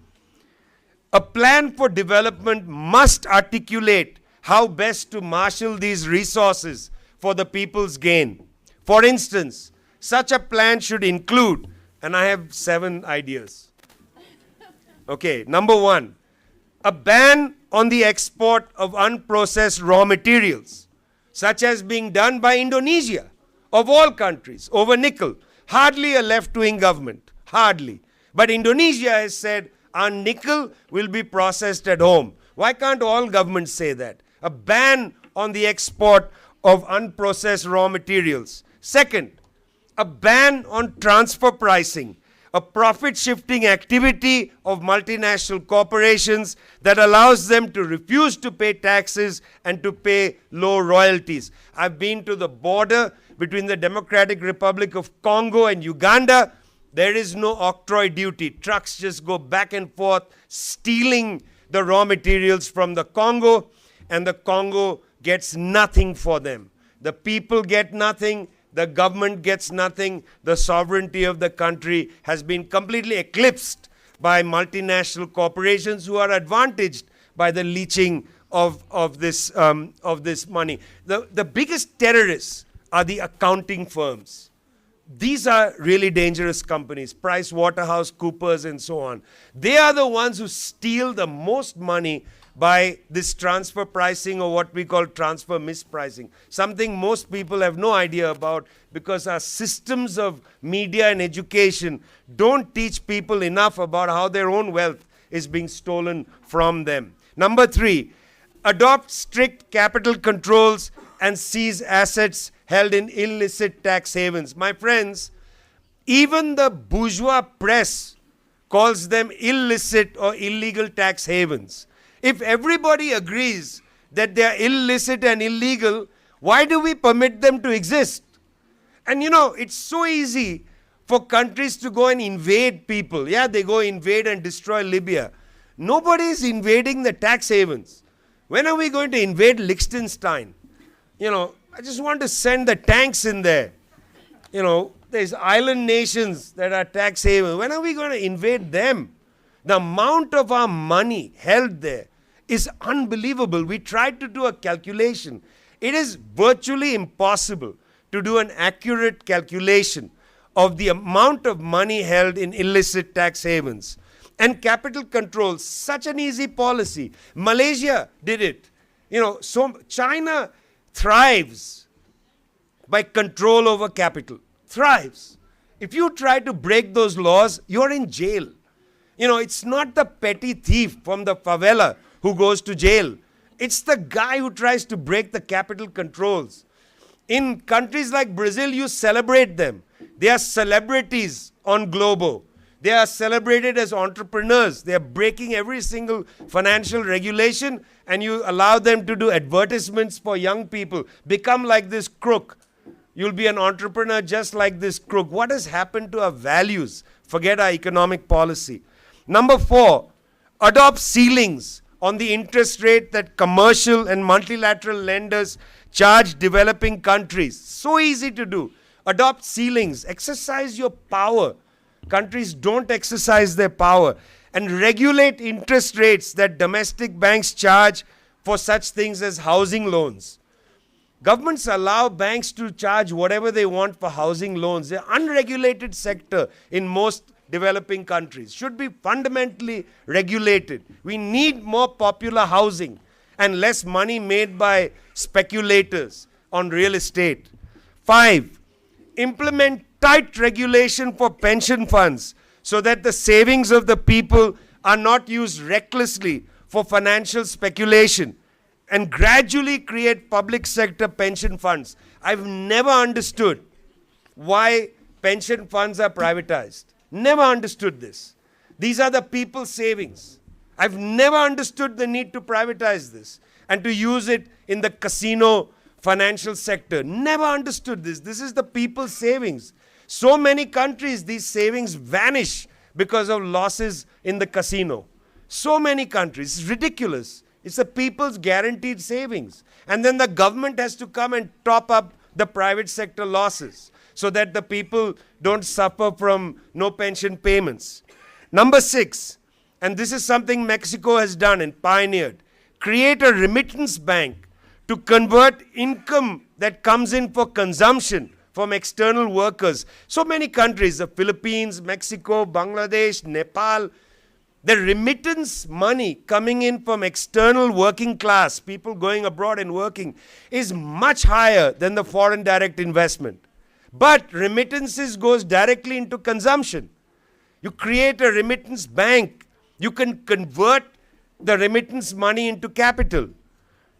A plan for development must articulate how best to marshal these resources for the people's gain. For instance, such a plan should include, and I have 7 ideas. Okay, number 1, a ban on the export of unprocessed raw materials, such as being done by Indonesia, of all countries, over nickel. Hardly a left-wing government, hardly. But Indonesia has said our nickel will be processed at home. Why can't all governments say that? A ban on the export of unprocessed raw materials. Second, a ban on transfer pricing, a profit-shifting activity of multinational corporations that allows them to refuse to pay taxes and to pay low royalties. I've been to the border between the Democratic Republic of Congo and Uganda. There is no octroi duty. Trucks just go back and forth, stealing the raw materials from the Congo, and the Congo gets nothing for them. The people get nothing. The government gets nothing. The sovereignty of the country has been completely eclipsed by multinational corporations who are advantaged by the leeching of this money. The biggest terrorists are the accounting firms. These are really dangerous companies, PricewaterhouseCoopers and so on. They are the ones who steal the most money by this transfer pricing, or what we call transfer mispricing, something most people have no idea about because our systems of media and education don't teach people enough about how their own wealth is being stolen from them. Number 3, adopt strict capital controls and seize assets held in illicit tax havens. My friends, even the bourgeois press calls them illicit or illegal tax havens. If everybody agrees that they are illicit and illegal, why do we permit them to exist? And it's so easy for countries to go and invade people. Yeah, they go invade and destroy Libya. Nobody is invading the tax havens. When are we going to invade Liechtenstein? I just want to send the tanks in there. There's island nations that are tax havens. When are we going to invade them? The amount of our money held there is unbelievable. We tried to do a calculation. It is virtually impossible to do an accurate calculation of the amount of money held in illicit tax havens. And capital control, such an easy policy. Malaysia did it. So China thrives by control over capital. Thrives. If you try to break those laws, you're in jail. It's not the petty thief from the favela who goes to jail. It's the guy who tries to break the capital controls. In countries like Brazil, you celebrate them. They are celebrities on Globo. They are celebrated as entrepreneurs. They are breaking every single financial regulation, and you allow them to do advertisements for young people. Become like this crook. You'll be an entrepreneur just like this crook. What has happened to our values? Forget our economic policy. Number 4, adopt ceilings on the interest rate that commercial and multilateral lenders charge developing countries. So easy to do. Adopt ceilings. Exercise your power. Countries don't exercise their power. And regulate interest rates that domestic banks charge for such things as housing loans. Governments allow banks to charge whatever they want for housing loans. They're unregulated sector in most developing countries. Should be fundamentally regulated. We need more popular housing and less money made by speculators on real estate. 5, implement tight regulation for pension funds so that the savings of the people are not used recklessly for financial speculation, and gradually create public sector pension funds. I've never understood why pension funds are privatized. Never understood this. These are the people's savings. I've never understood the need to privatize this and to use it in the casino financial sector. Never understood this. This is the people's savings. So many countries, these savings vanish because of losses in the casino. So many countries. It's ridiculous. It's the people's guaranteed savings. And then the government has to come and top up the private sector losses so that the people don't suffer from no pension payments. Number 6, and this is something Mexico has done and pioneered, create a remittance bank to convert income that comes in for consumption from external workers. So many countries, the Philippines, Mexico, Bangladesh, Nepal, the remittance money coming in from external working class, people going abroad and working, is much higher than the foreign direct investment. But remittances goes directly into consumption. You create a remittance bank. You can convert the remittance money into capital.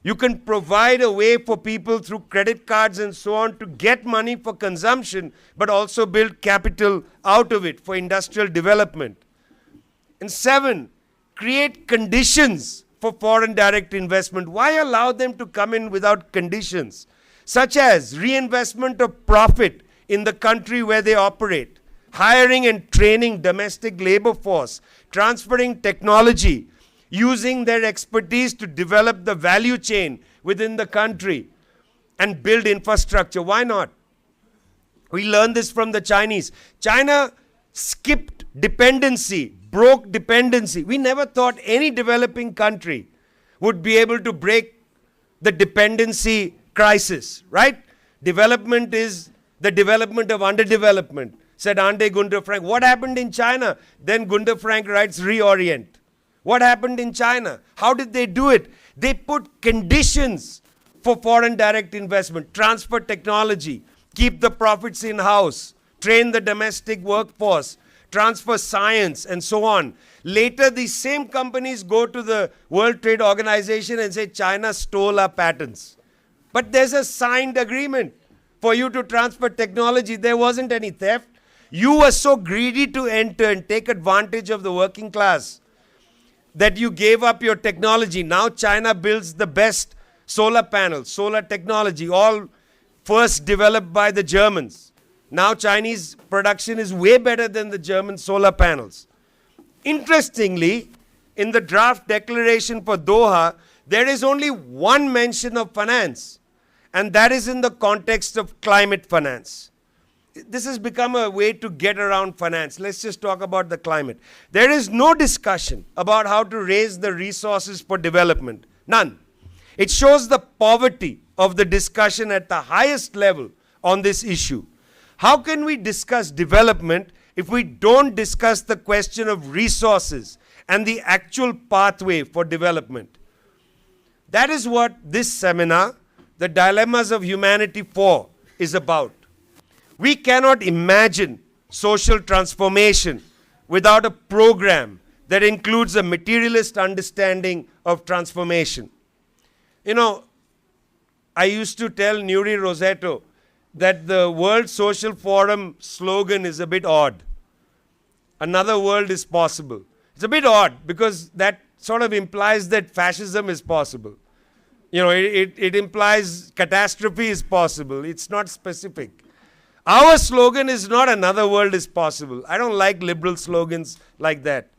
You can provide a way for people through credit cards and so on to get money for consumption, but also build capital out of it for industrial development. And 7, create conditions for foreign direct investment. Why allow them to come in without conditions? Such as reinvestment of profit in the country where they operate, hiring and training domestic labor force, transferring technology, using their expertise to develop the value chain within the country and build infrastructure. Why not? We learned this from the Chinese. China skipped dependency, broke dependency. We never thought any developing country would be able to break the dependency crisis, right? Development is the development of underdevelopment, said Ande Gunter Frank. What happened in China? Then Gunter Frank writes reorient. What happened in China? How did they do it? They put conditions for foreign direct investment, transfer technology, keep the profits in-house, train the domestic workforce, transfer science, and so on. Later, these same companies go to the World Trade Organization and say, China stole our patents. But there's a signed agreement for you to transfer technology. There wasn't any theft. You were so greedy to enter and take advantage of the working class that you gave up your technology. Now China builds the best solar panels, solar technology, all first developed by the Germans. Now Chinese production is way better than the German solar panels. Interestingly, in the draft declaration for Doha, there is only one mention of finance, and that is in the context of climate finance. this has become a way to get around finance. Let's just talk about the climate. There is no discussion about how to raise the resources for development. None. It shows the poverty of the discussion at the highest level on this issue. How can we discuss development if we don't discuss the question of resources and the actual pathway for development? That is what this seminar, The Dilemas of Humanity 4, is about. We cannot imagine social transformation without a program that includes a materialist understanding of transformation. You know, I used to tell Nuri Rosetto that the World Social Forum slogan is a bit odd. Another world is possible. It's a bit odd because that sort of implies that fascism is possible. You know, it implies catastrophe is possible. It's not specific. Our slogan is not another world is possible. I don't like liberal slogans like that.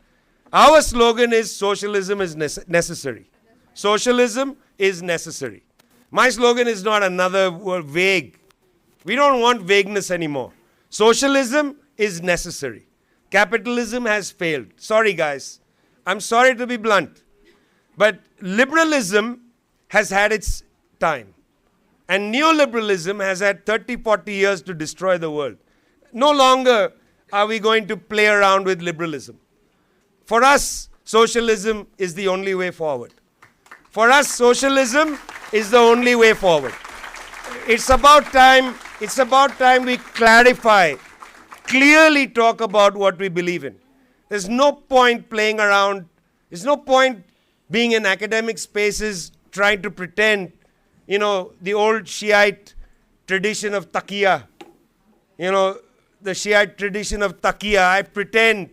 Our slogan is socialism is necessary. Socialism is necessary. My slogan is not another word, vague. We don't want vagueness anymore. Socialism is necessary. Capitalism has failed. Sorry, guys. I'm sorry to be blunt. But liberalism has had its time. And neoliberalism has had 30, 40 years to destroy the world. No longer are we going to play around with liberalism. For us, socialism is the only way forward. For us, socialism is the only way forward. It's about time we clarify, clearly talk about what we believe in. There's no point playing around. There's no point being in academic spaces trying to pretend, you know, the old Shiite tradition of taqiyya. You know, the Shiite tradition of taqiyya. I pretend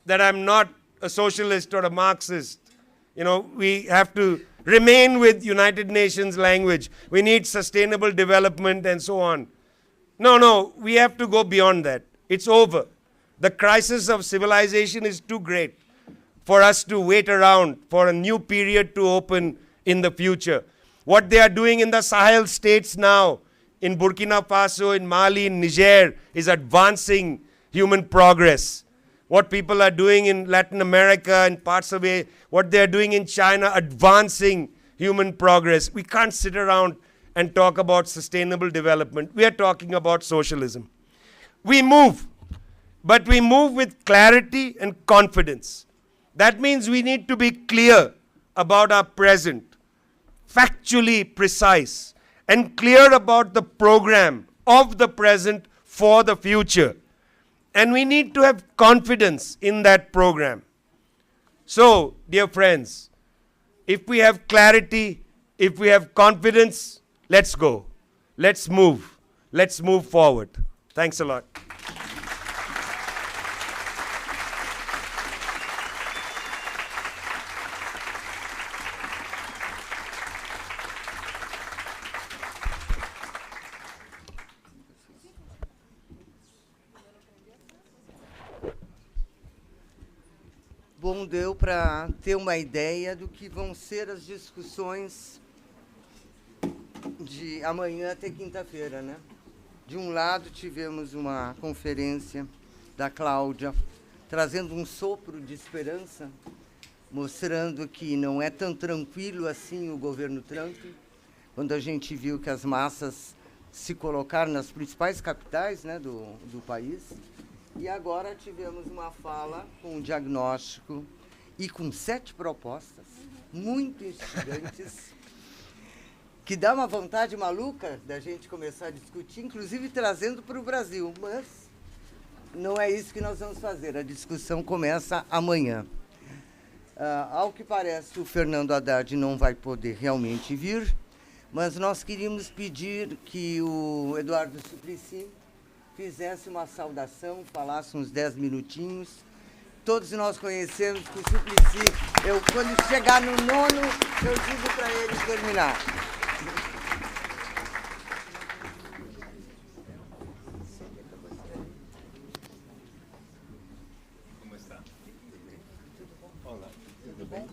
that I'm not a socialist or a Marxist. You know, we have to remain with United Nations language. We need sustainable development and so on. No, we have to go beyond that. It's over. The crisis of civilization is too great for us to wait around for a new period to open in the future. What they are doing in the Sahel states now, in Burkina Faso, in Mali, in Niger, is advancing human progress. What people are doing in Latin America and parts of it, what they are doing in China, advancing human progress. We can't sit around and talk about sustainable development. We are talking about socialism. We move, but we move with clarity and confidence. That means we need to be clear about our present, factually precise, and clear about the program of the present for the future. And we need to have confidence in that program. So, dear friends, if we have clarity, if we have confidence, let's go. Let's move. Let's move forward. Thanks a lot. Bom, deu para ter uma ideia do que vão ser as discussões de amanhã até quinta-feira, né? De um lado, tivemos uma conferência da Cláudia, trazendo um sopro de esperança, mostrando que não é tão tranquilo assim o governo Trump, quando a gente viu que as massas se colocaram nas principais capitais, né, do país. E agora tivemos uma fala com um diagnóstico e com 7 propostas muito instigantes, que dá uma vontade maluca da gente começar a discutir, inclusive trazendo para o Brasil. Mas não é isso que nós vamos fazer. A discussão começa amanhã. Ao que parece, o Fernando Haddad não vai poder realmente vir, mas nós queríamos pedir que o Eduardo Suplicy fizesse uma saudação, falasse uns 10 minutinhos. Todos nós conhecemos que o Suplicy, quando chegar no 9º, eu digo para ele terminar. Como está? Olá, tudo bem?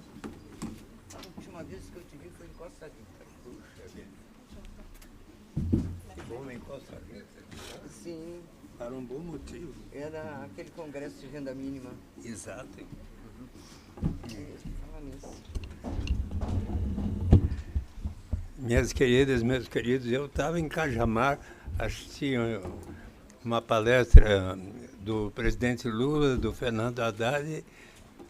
A última vez que eu te vi foi em Costa Rica. Puxa vida. Que bom em Costa Rica. Sim. Para um bom motivo. Era aquele congresso de renda mínima. Exato. Fala nisso. Minhas queridas, meus queridos, eu estava em Cajamar, assistindo uma palestra do presidente Lula, do Fernando Haddad,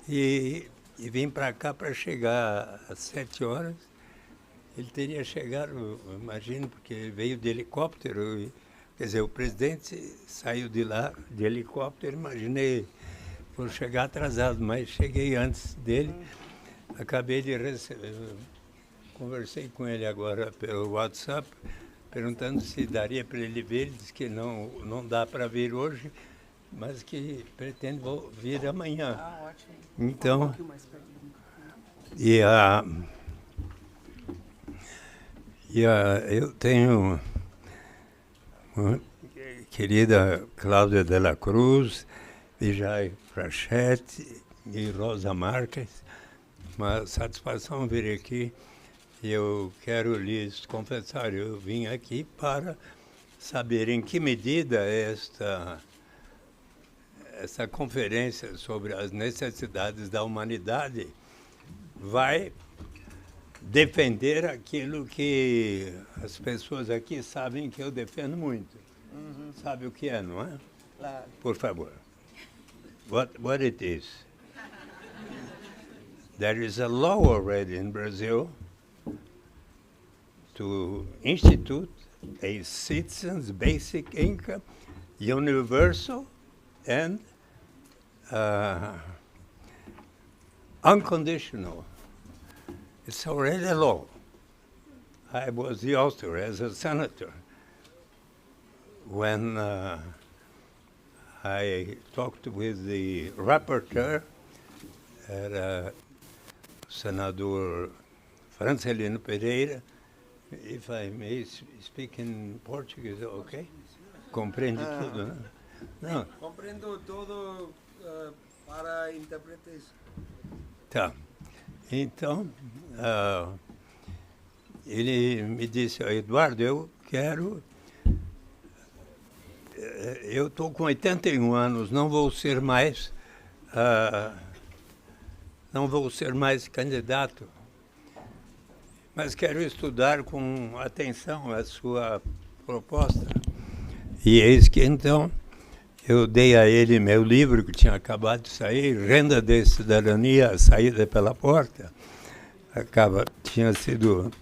e vim para cá para chegar às 7 horas. Ele teria chegado, imagino, porque veio de helicóptero. Quer dizer, o presidente saiu de lá de helicóptero, imaginei, vou chegar atrasado, mas cheguei antes dele. Acabei de receber, conversei com ele agora pelo WhatsApp, perguntando se daria para ele ver. Ele disse que não dá para vir hoje, mas que pretende vir amanhã. Ah, ótimo. Então, eu tenho uma querida Cláudia de la Cruz, Vijay Prashad e Rosa Marques. Uma satisfação vir aqui. Eu quero lhes confessar, eu vim aqui para saber em que medida essa conferência sobre as necessidades da humanidade vai defender aquilo que as pessoas aqui sabem que eu defendo muito. Sabe o que é, não é? Claro. Por favor. What it is? There is a law already in Brazil to institute a citizen's basic income, universal and unconditional. It's already a law. I was the author as a senator when I talked with the rapporteur, Senador Francelino Pereira. If I may speak in Portuguese, okay? Compreende tudo, né? Não. Compreendo todo para intérpretes. Tá. Então, ele me disse, Eduardo, eu estou com 81 anos, não vou ser mais candidato, mas quero estudar com atenção a sua proposta. E eis que então eu dei a ele meu livro que tinha acabado de sair, Renda de Cidadania, a Saída pela Porta. Tinha sido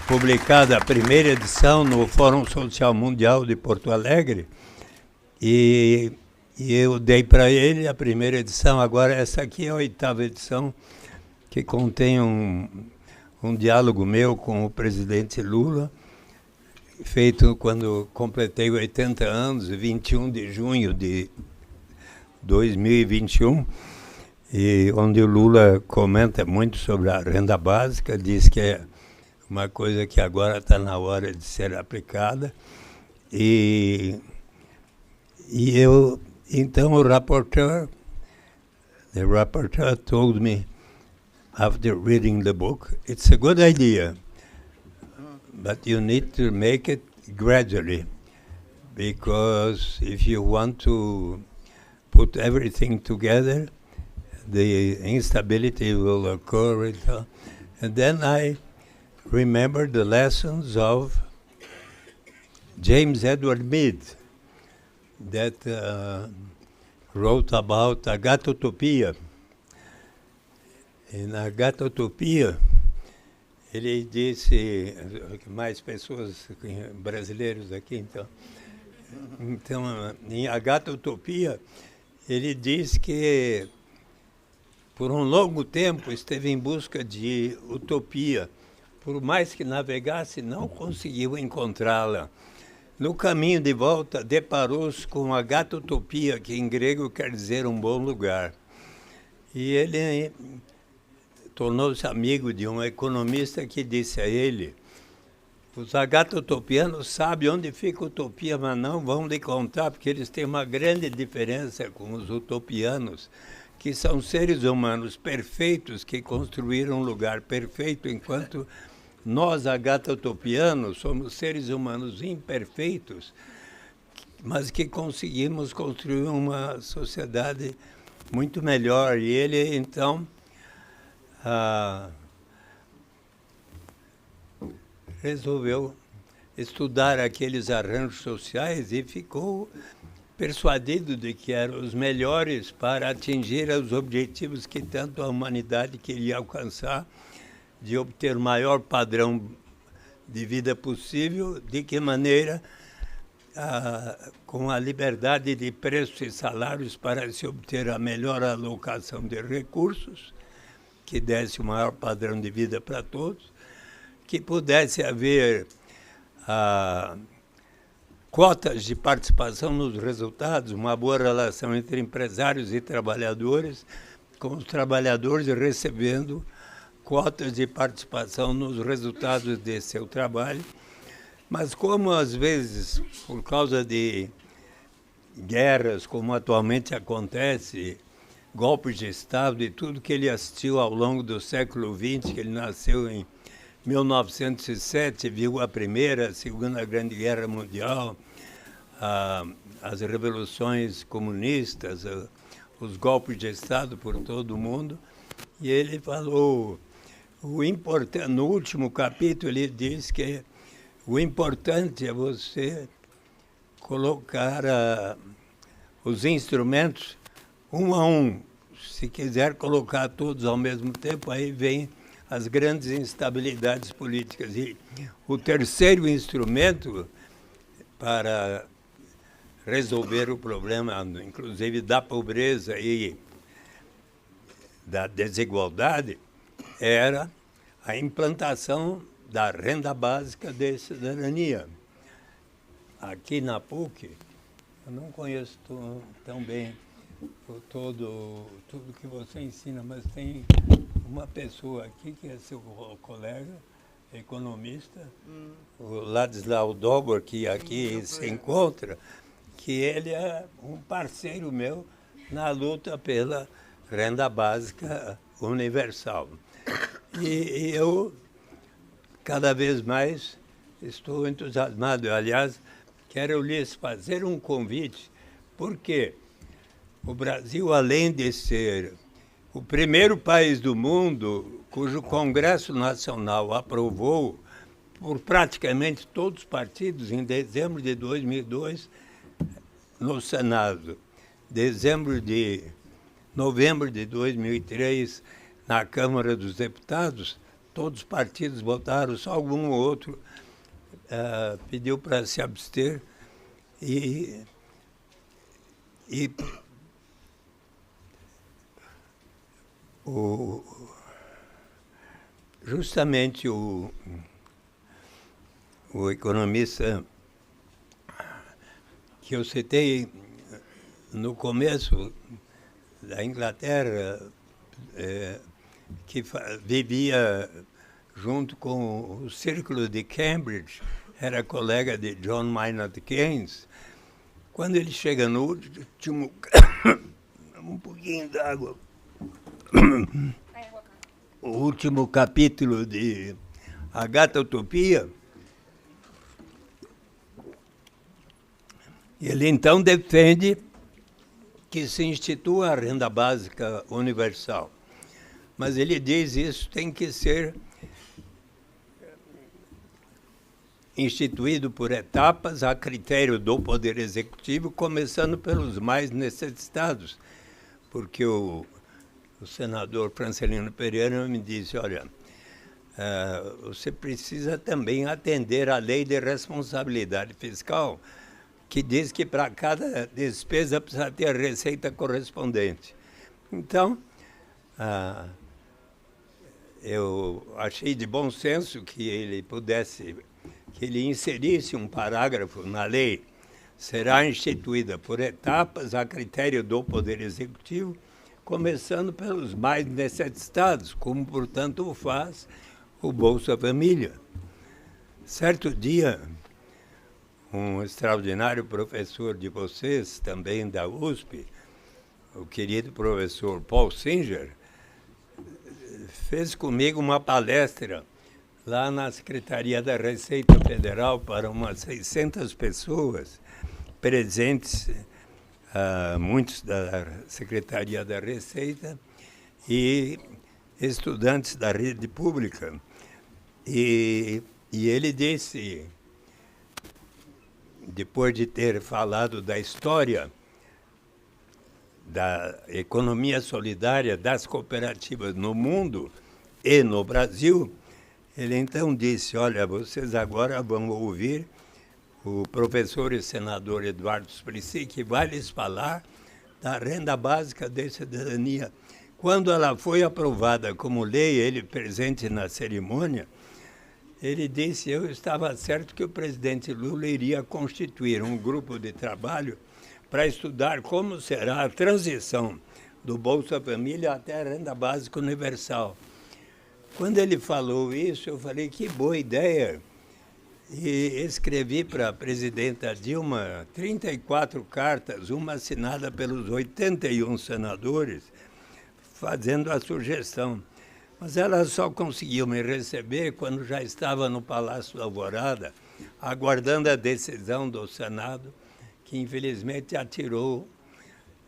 publicada a primeira edição no Fórum Social Mundial de Porto Alegre, e eu dei para ele a primeira edição. Agora essa aqui é a 8ª edição, que contém um diálogo meu com o presidente Lula, feito quando completei 80 anos, 21 de junho de 2021, e onde o Lula comenta muito sobre a renda básica, diz que é uma coisa que agora está na hora de ser aplicada. E eu, então, the rapporteur told me, after reading the book, it's a good idea, but you need to make it gradually, because if you want to put everything together, the instability will occur. And then I remembered the lessons of James Edward Mead, that wrote about agatotopia. E na agatotopia, ele disse, mais pessoas brasileiros aqui, então em agatotopia, ele diz que por um longo tempo esteve em busca de utopia. Por mais que navegasse, não conseguiu encontrá-la. No caminho de volta, deparou-se com a agatotopia, que em grego quer dizer um bom lugar. E ele tornou-se amigo de um economista que disse a ele: os agatotopianos sabem onde fica a utopia, mas não vão lhe contar, porque eles têm uma grande diferença com os utopianos, que são seres humanos perfeitos que construíram um lugar perfeito, enquanto nós, agatotopianos, somos seres humanos imperfeitos, mas que conseguimos construir uma sociedade muito melhor. E ele, então, resolveu estudar aqueles arranjos sociais e ficou persuadido de que eram os melhores para atingir os objetivos que tanto a humanidade queria alcançar, de obter o maior padrão de vida possível, de que maneira, com a liberdade de preços e salários para se obter a melhor alocação de recursos, que desse o maior padrão de vida para todos, que pudesse haver cotas de participação nos resultados, uma boa relação entre empresários e trabalhadores, com os trabalhadores recebendo cotas de participação nos resultados de seu trabalho. Mas como, às vezes, por causa de guerras, como atualmente acontece, golpes de Estado e tudo que ele assistiu ao longo do século XX, que ele nasceu em 1907, viu a Primeira, a Segunda Grande Guerra Mundial, as revoluções comunistas, os golpes de Estado por todo o mundo, e ele falou, no último capítulo ele diz que o importante é você colocar os instrumentos um a um. Se quiser colocar todos ao mesmo tempo, aí vem as grandes instabilidades políticas. E o terceiro instrumento para resolver o problema, inclusive da pobreza e da desigualdade, era a implantação da renda básica de cidadania. Aqui na PUC, eu não conheço tão bem tudo que você ensina, mas tem uma pessoa aqui que é seu colega, economista, o Ladislau Dobor, que aqui se encontra, que ele é um parceiro meu na luta pela renda básica universal. E eu, cada vez mais, estou entusiasmado. Aliás, quero lhes fazer um convite, porque o Brasil, além de ser o primeiro país do mundo cujo Congresso Nacional aprovou por praticamente todos os partidos em dezembro de 2002 no Senado, novembro de 2003 na Câmara dos Deputados, todos os partidos votaram, só algum ou outro pediu para se abster e justamente o economista que eu citei no começo, da Inglaterra, que vivia junto com o Círculo de Cambridge, era colega de John Maynard Keynes. Quando ele chega no último... um pouquinho d'água. O último capítulo de Agatha-utopia, ele então defende que se institua a renda básica universal. Mas ele diz que isso tem que ser instituído por etapas a critério do Poder Executivo, começando pelos mais necessitados. Porque o senador Francelino Pereira me disse, olha, você precisa também atender à lei de responsabilidade fiscal, que diz que para cada despesa precisa ter a receita correspondente. Então, eu achei de bom senso que ele inserisse um parágrafo na lei, será instituída por etapas a critério do Poder Executivo, começando pelos mais necessitados, como, portanto, o faz o Bolsa Família. Certo dia, um extraordinário professor de vocês, também da USP, o querido professor Paul Singer, fez comigo uma palestra lá na Secretaria da Receita Federal para umas 600 pessoas presentes, muitos da Secretaria da Receita e estudantes da rede pública. E ele disse, depois de ter falado da história da economia solidária das cooperativas no mundo e no Brasil, ele então disse, olha, vocês agora vão ouvir o professor e senador Eduardo Suplicy, que vai lhes falar da renda básica de cidadania. Quando ela foi aprovada como lei, ele presente na cerimônia, ele disse, eu estava certo que o presidente Lula iria constituir um grupo de trabalho para estudar como será a transição do Bolsa Família até a renda básica universal. Quando ele falou isso, eu falei, que boa ideia. E escrevi para a presidenta Dilma 34 cartas, uma assinada pelos 81 senadores, fazendo a sugestão. Mas ela só conseguiu me receber quando já estava no Palácio da Alvorada, aguardando a decisão do Senado, que infelizmente atirou,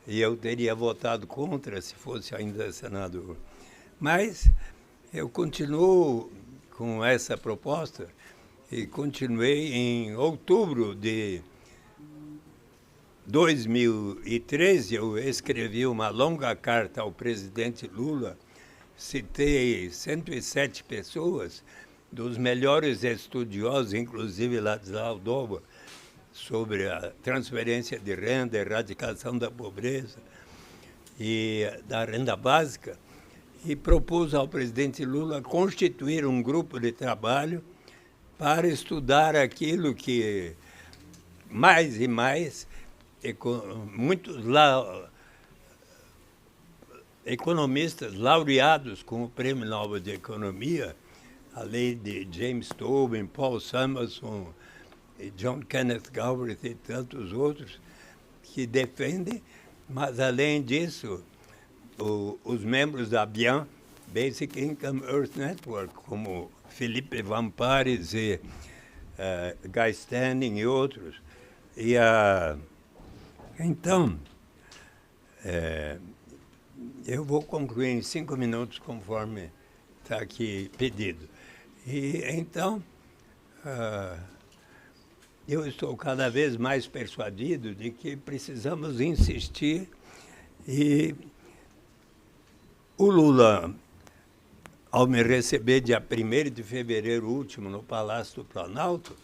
e eu teria votado contra se fosse ainda senador. Mas eu continuo com essa proposta e continuei em outubro de 2013, eu escrevi uma longa carta ao presidente Lula, citei 107 pessoas, dos melhores estudiosos, inclusive Ladislau Doba, sobre a transferência de renda, erradicação da pobreza e da renda básica, e propus ao presidente Lula constituir um grupo de trabalho para estudar aquilo que mais e mais muitos economistas laureados com o Prêmio Nobel de Economia, além de James Tobin, Paul Samuelson, John Kenneth Galbraith e tantos outros, que defendem, mas além disso, os membros da BIAN, Basic Income Earth Network, como Felipe Van Pares e Guy Standing e outros. Então, eu vou concluir em 5 minutos, conforme está aqui pedido. E então, eu estou cada vez mais persuadido de que precisamos insistir e o Lula, ao me receber dia 1º de fevereiro último no Palácio do Planalto,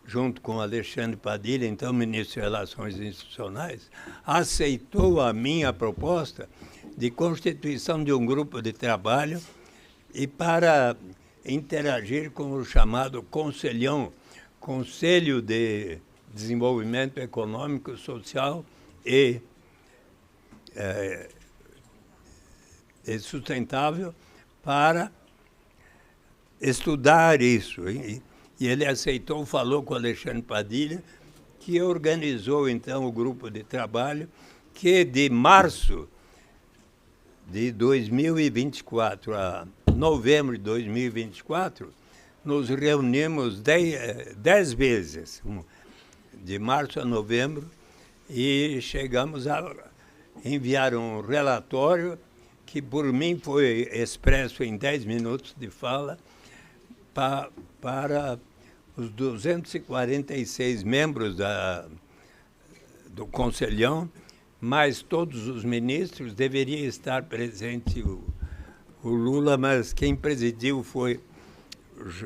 junto com Alexandre Padilha, então ministro de Relações Institucionais, aceitou a minha proposta de constituição de um grupo de trabalho e para interagir com o chamado Conselhão, Conselho de Desenvolvimento Econômico, Social e sustentável, para estudar isso. E ele aceitou, falou com o Alexandre Padilha, que organizou, então, o grupo de trabalho, que de março de 2024 a novembro de 2024, nos reunimos 10 vezes, de março a novembro, e chegamos a enviar um relatório que, por mim, foi expresso em 10 minutos de fala para os 246 membros do Conselhão, mas todos os ministros. Deveria estar presente o Lula, mas quem presidiu foi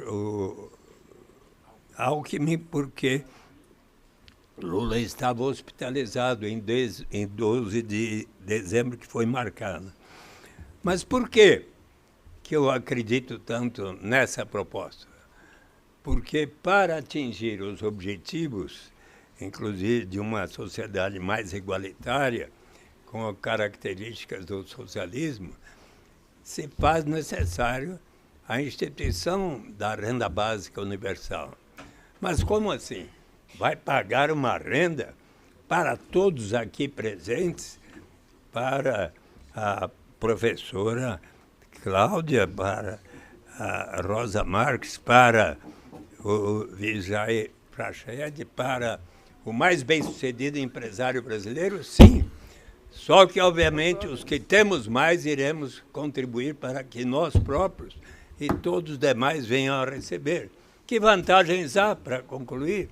o Alckmin, porque Lula estava hospitalizado em 12 de dezembro, que foi marcado. Mas por que eu acredito tanto nessa proposta? Porque para atingir os objetivos, inclusive de uma sociedade mais igualitária, com as características do socialismo, se faz necessário a instituição da renda básica universal. Mas como assim? Vai pagar uma renda para todos aqui presentes, para a professora Cláudia, para a Rosa Marx, para o Vijay Prashad, para o mais bem-sucedido empresário brasileiro? Sim. Só que, obviamente, os que temos mais iremos contribuir para que nós próprios e todos os demais venham a receber. Que vantagens há, para concluir?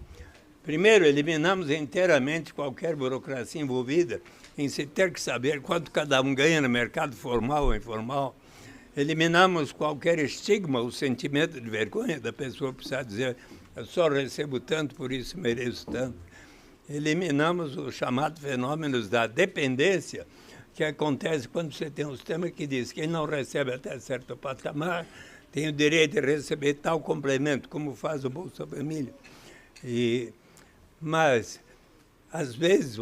Primeiro, eliminamos inteiramente qualquer burocracia envolvida em se ter que saber quanto cada um ganha no mercado formal ou informal. Eliminamos qualquer estigma, o sentimento de vergonha da pessoa precisar dizer eu só recebo tanto, por isso mereço tanto. Eliminamos os chamados fenômenos da dependência, que acontece quando você tem um sistema que diz que quem não recebe até certo patamar tem o direito de receber tal complemento, como faz o Bolsa Família. Mas, às vezes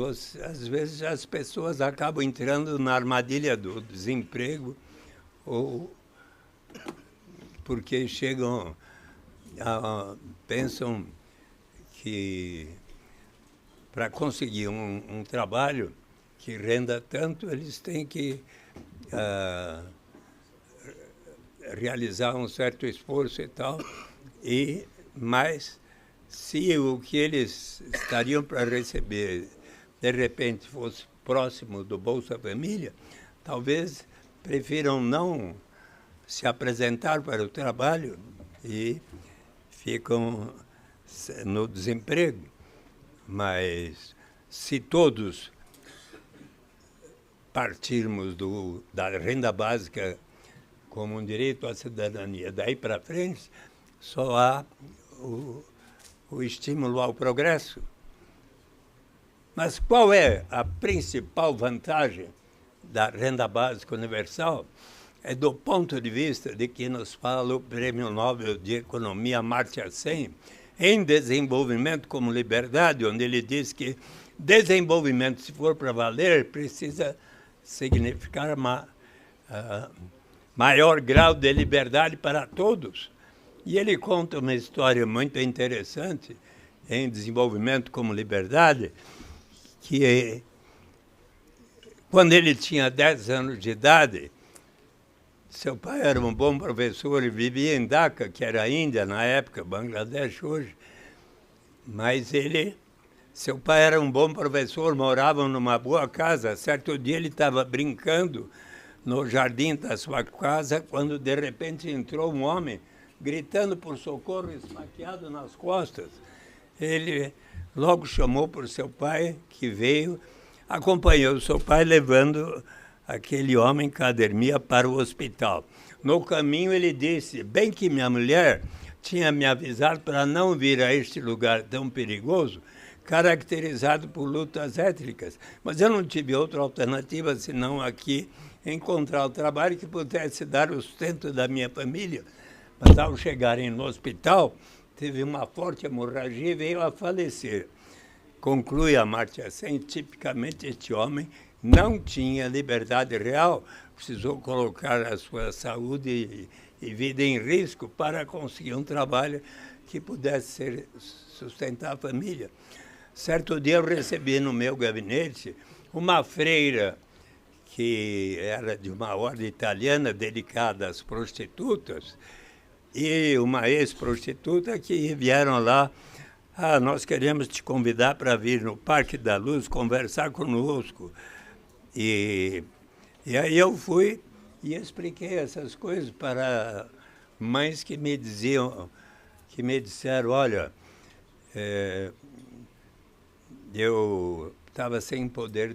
as pessoas acabam entrando na armadilha do desemprego, ou porque pensam que para conseguir um trabalho que renda tanto, eles têm que realizar um certo esforço e tal, mas se o que eles estariam para receber, de repente, fosse próximo do Bolsa Família, talvez prefiram não se apresentar para o trabalho e ficam no desemprego. Mas se todos partirmos da renda básica como um direito à cidadania, daí para frente, só há o estímulo ao progresso. Mas qual é a principal vantagem da renda básica universal? É do ponto de vista de que nos fala o Prêmio Nobel de Economia Amartya Sen, em Desenvolvimento como Liberdade, onde ele diz que desenvolvimento, se for para valer, precisa significar maior grau de liberdade para todos. E ele conta uma história muito interessante em Desenvolvimento como Liberdade, que quando ele tinha 10 anos de idade, seu pai era um bom professor e vivia em Dhaka, que era a Índia na época, Bangladesh hoje, mas seu pai era um bom professor, moravam numa boa casa. Certo dia ele estava brincando no jardim da sua casa, quando de repente entrou um homem gritando por socorro, esfaqueado nas costas. Ele logo chamou por seu pai, que veio, acompanhou seu pai levando aquele homem cadermia para o hospital. No caminho ele disse, bem que minha mulher tinha me avisado para não vir a este lugar tão perigoso, caracterizado por lutas étnicas, mas eu não tive outra alternativa senão aqui encontrar o trabalho que pudesse dar o sustento da minha família. Mas ao chegarem no hospital, teve uma forte hemorragia e veio a falecer. Conclui Amartya Sen, tipicamente este homem não tinha liberdade real, precisou colocar a sua saúde e vida em risco para conseguir um trabalho que pudesse sustentar a família. Certo dia eu recebi no meu gabinete uma freira que era de uma ordem italiana dedicada às prostitutas e uma ex-prostituta que vieram lá. Nós queremos te convidar para vir no Parque da Luz conversar conosco. E aí eu fui e expliquei essas coisas para mães que me disseram, olha, eu estava sem poder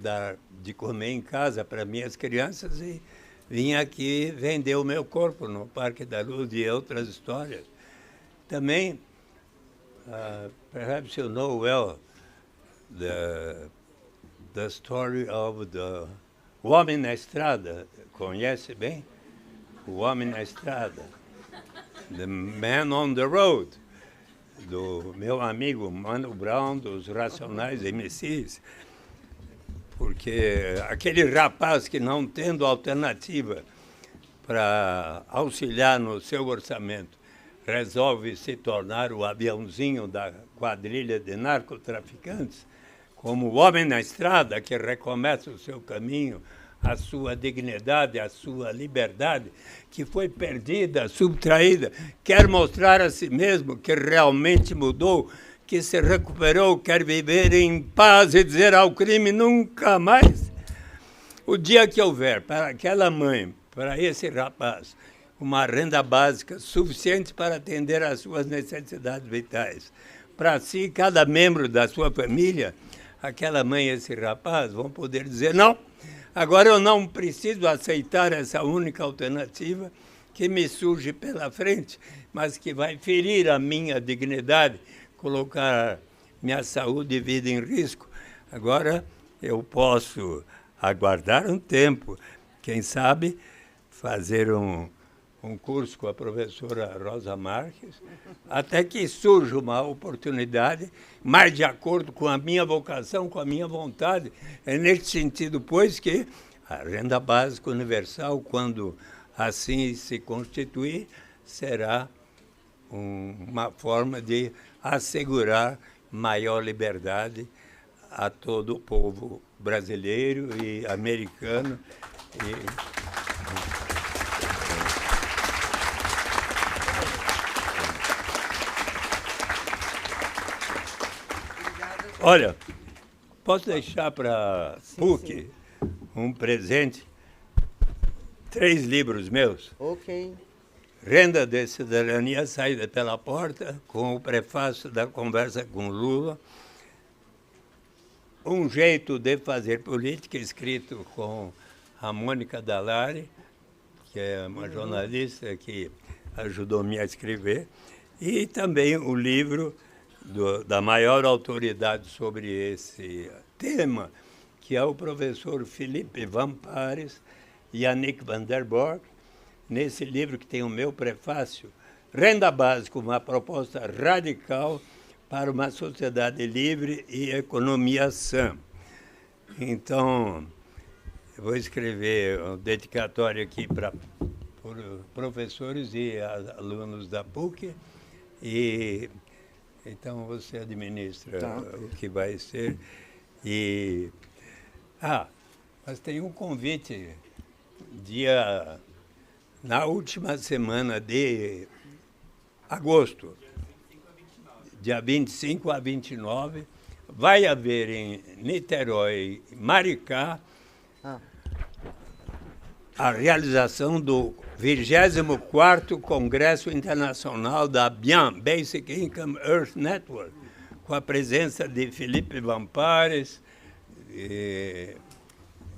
de comer em casa para minhas crianças e vim aqui vender o meu corpo no Parque da Luz e outras histórias. Também, perhaps you know well the story of o Homem na Estrada. Conhece bem? O Homem na Estrada. The Man on the Road, do meu amigo Mano Brown, dos Racionais MCs. Porque aquele rapaz que, não tendo alternativa para auxiliar no seu orçamento, resolve se tornar o aviãozinho da quadrilha de narcotraficantes, como o Homem na Estrada, que recomeça o seu caminho a sua dignidade, a sua liberdade, que foi perdida, subtraída, quer mostrar a si mesmo que realmente mudou, que se recuperou, quer viver em paz e dizer ao crime nunca mais. O dia que houver para aquela mãe, para esse rapaz, uma renda básica suficiente para atender às suas necessidades vitais, para si, cada membro da sua família, aquela mãe e esse rapaz vão poder dizer, não, agora eu não preciso aceitar essa única alternativa que me surge pela frente, mas que vai ferir a minha dignidade, colocar minha saúde e vida em risco. Agora eu posso aguardar um tempo, quem sabe fazer um curso com a professora Rosa Marques, até que surja uma oportunidade mais de acordo com a minha vocação, com a minha vontade. É neste sentido, pois, que a renda básica universal, quando assim se constituir, será uma forma de assegurar maior liberdade a todo o povo brasileiro e americano. Olha, posso deixar para a PUC um presente? 3 livros meus. Ok. Renda de Cidadania, Saída pela Porta, com o prefácio da conversa com Lula. Um Jeito de Fazer Política, escrito com a Mônica Dallari, que é uma jornalista que ajudou-me a escrever. E também o livro da maior autoridade sobre esse tema, que é o professor Philippe Van Pares e Yannick van der Borg, nesse livro que tem o meu prefácio, Renda Básica, uma proposta radical para uma sociedade livre e economia sã. Então, eu vou escrever um dedicatório aqui para professores e alunos da PUC, e então você administra o que vai ser. Mas tem um convite, na última semana de agosto, dia 25 a 29, vai haver em Niterói, Maricá, a realização do 24º Congresso Internacional da BIAN, Basic Income Earth Network, com a presença de Philippe Van Pares,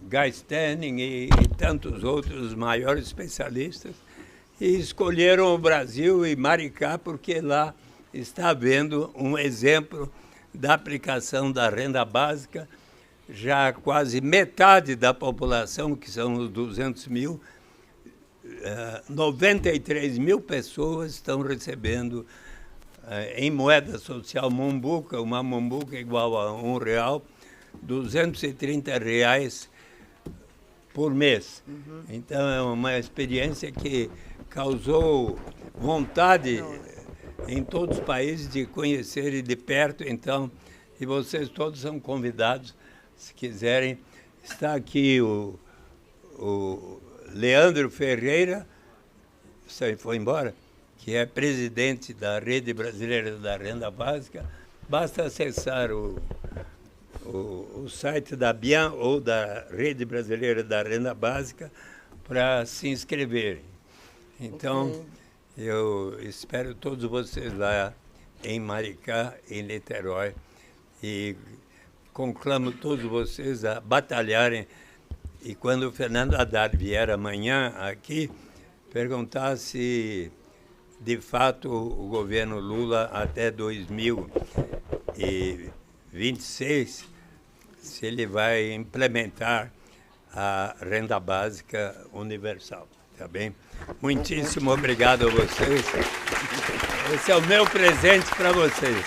Guy Stenning e tantos outros maiores especialistas, e escolheram o Brasil e Maricá porque lá está havendo um exemplo da aplicação da renda básica. Já quase metade da população, que são os 200 mil, 93 mil pessoas estão recebendo em moeda social mombuca, uma mombuca igual a R$1, R$230 por mês. Então, é uma experiência que causou vontade em todos os países de conhecerem de perto. Então, e vocês todos são convidados, se quiserem. Está aqui o Leandro Ferreira, foi embora, que é presidente da Rede Brasileira da Renda Básica. Basta acessar o site da BIAN ou da Rede Brasileira da Renda Básica para se inscreverem. Então, eu espero todos vocês lá em Maricá, em Niterói, e conclamo todos vocês a batalharem. E quando o Fernando Haddad vier amanhã aqui, perguntar se, de fato, o governo Lula, até 2026, se ele vai implementar a renda básica universal. Tá bem? Muitíssimo obrigado a vocês. Esse é o meu presente para vocês.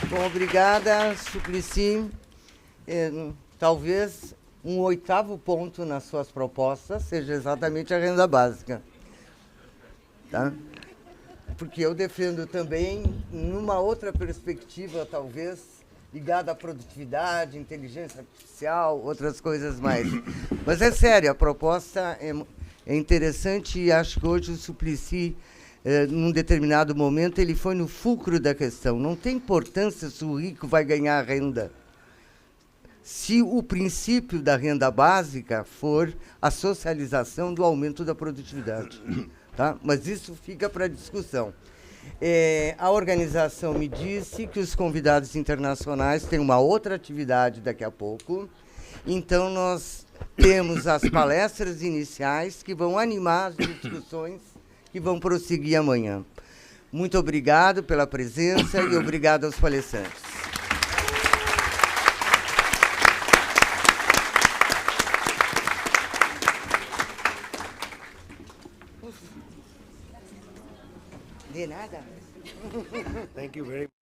Bom, obrigada, Suplicy. Talvez um 8º ponto nas suas propostas seja exatamente a renda básica. Tá? Porque eu defendo também, numa outra perspectiva, talvez, ligado à produtividade, inteligência artificial, outras coisas mais. Mas é sério, a proposta é interessante e acho que hoje o Suplicy, num determinado momento, ele foi no fulcro da questão. Não tem importância se o rico vai ganhar renda. Se o princípio da renda básica for a socialização do aumento da produtividade. Tá? Mas isso fica para discussão. A organização me disse que os convidados internacionais têm uma outra atividade daqui a pouco. Então, nós temos as palestras iniciais que vão animar as discussões que vão prosseguir amanhã. Muito obrigado pela presença e obrigado aos palestrantes. De nada. Thank you very much.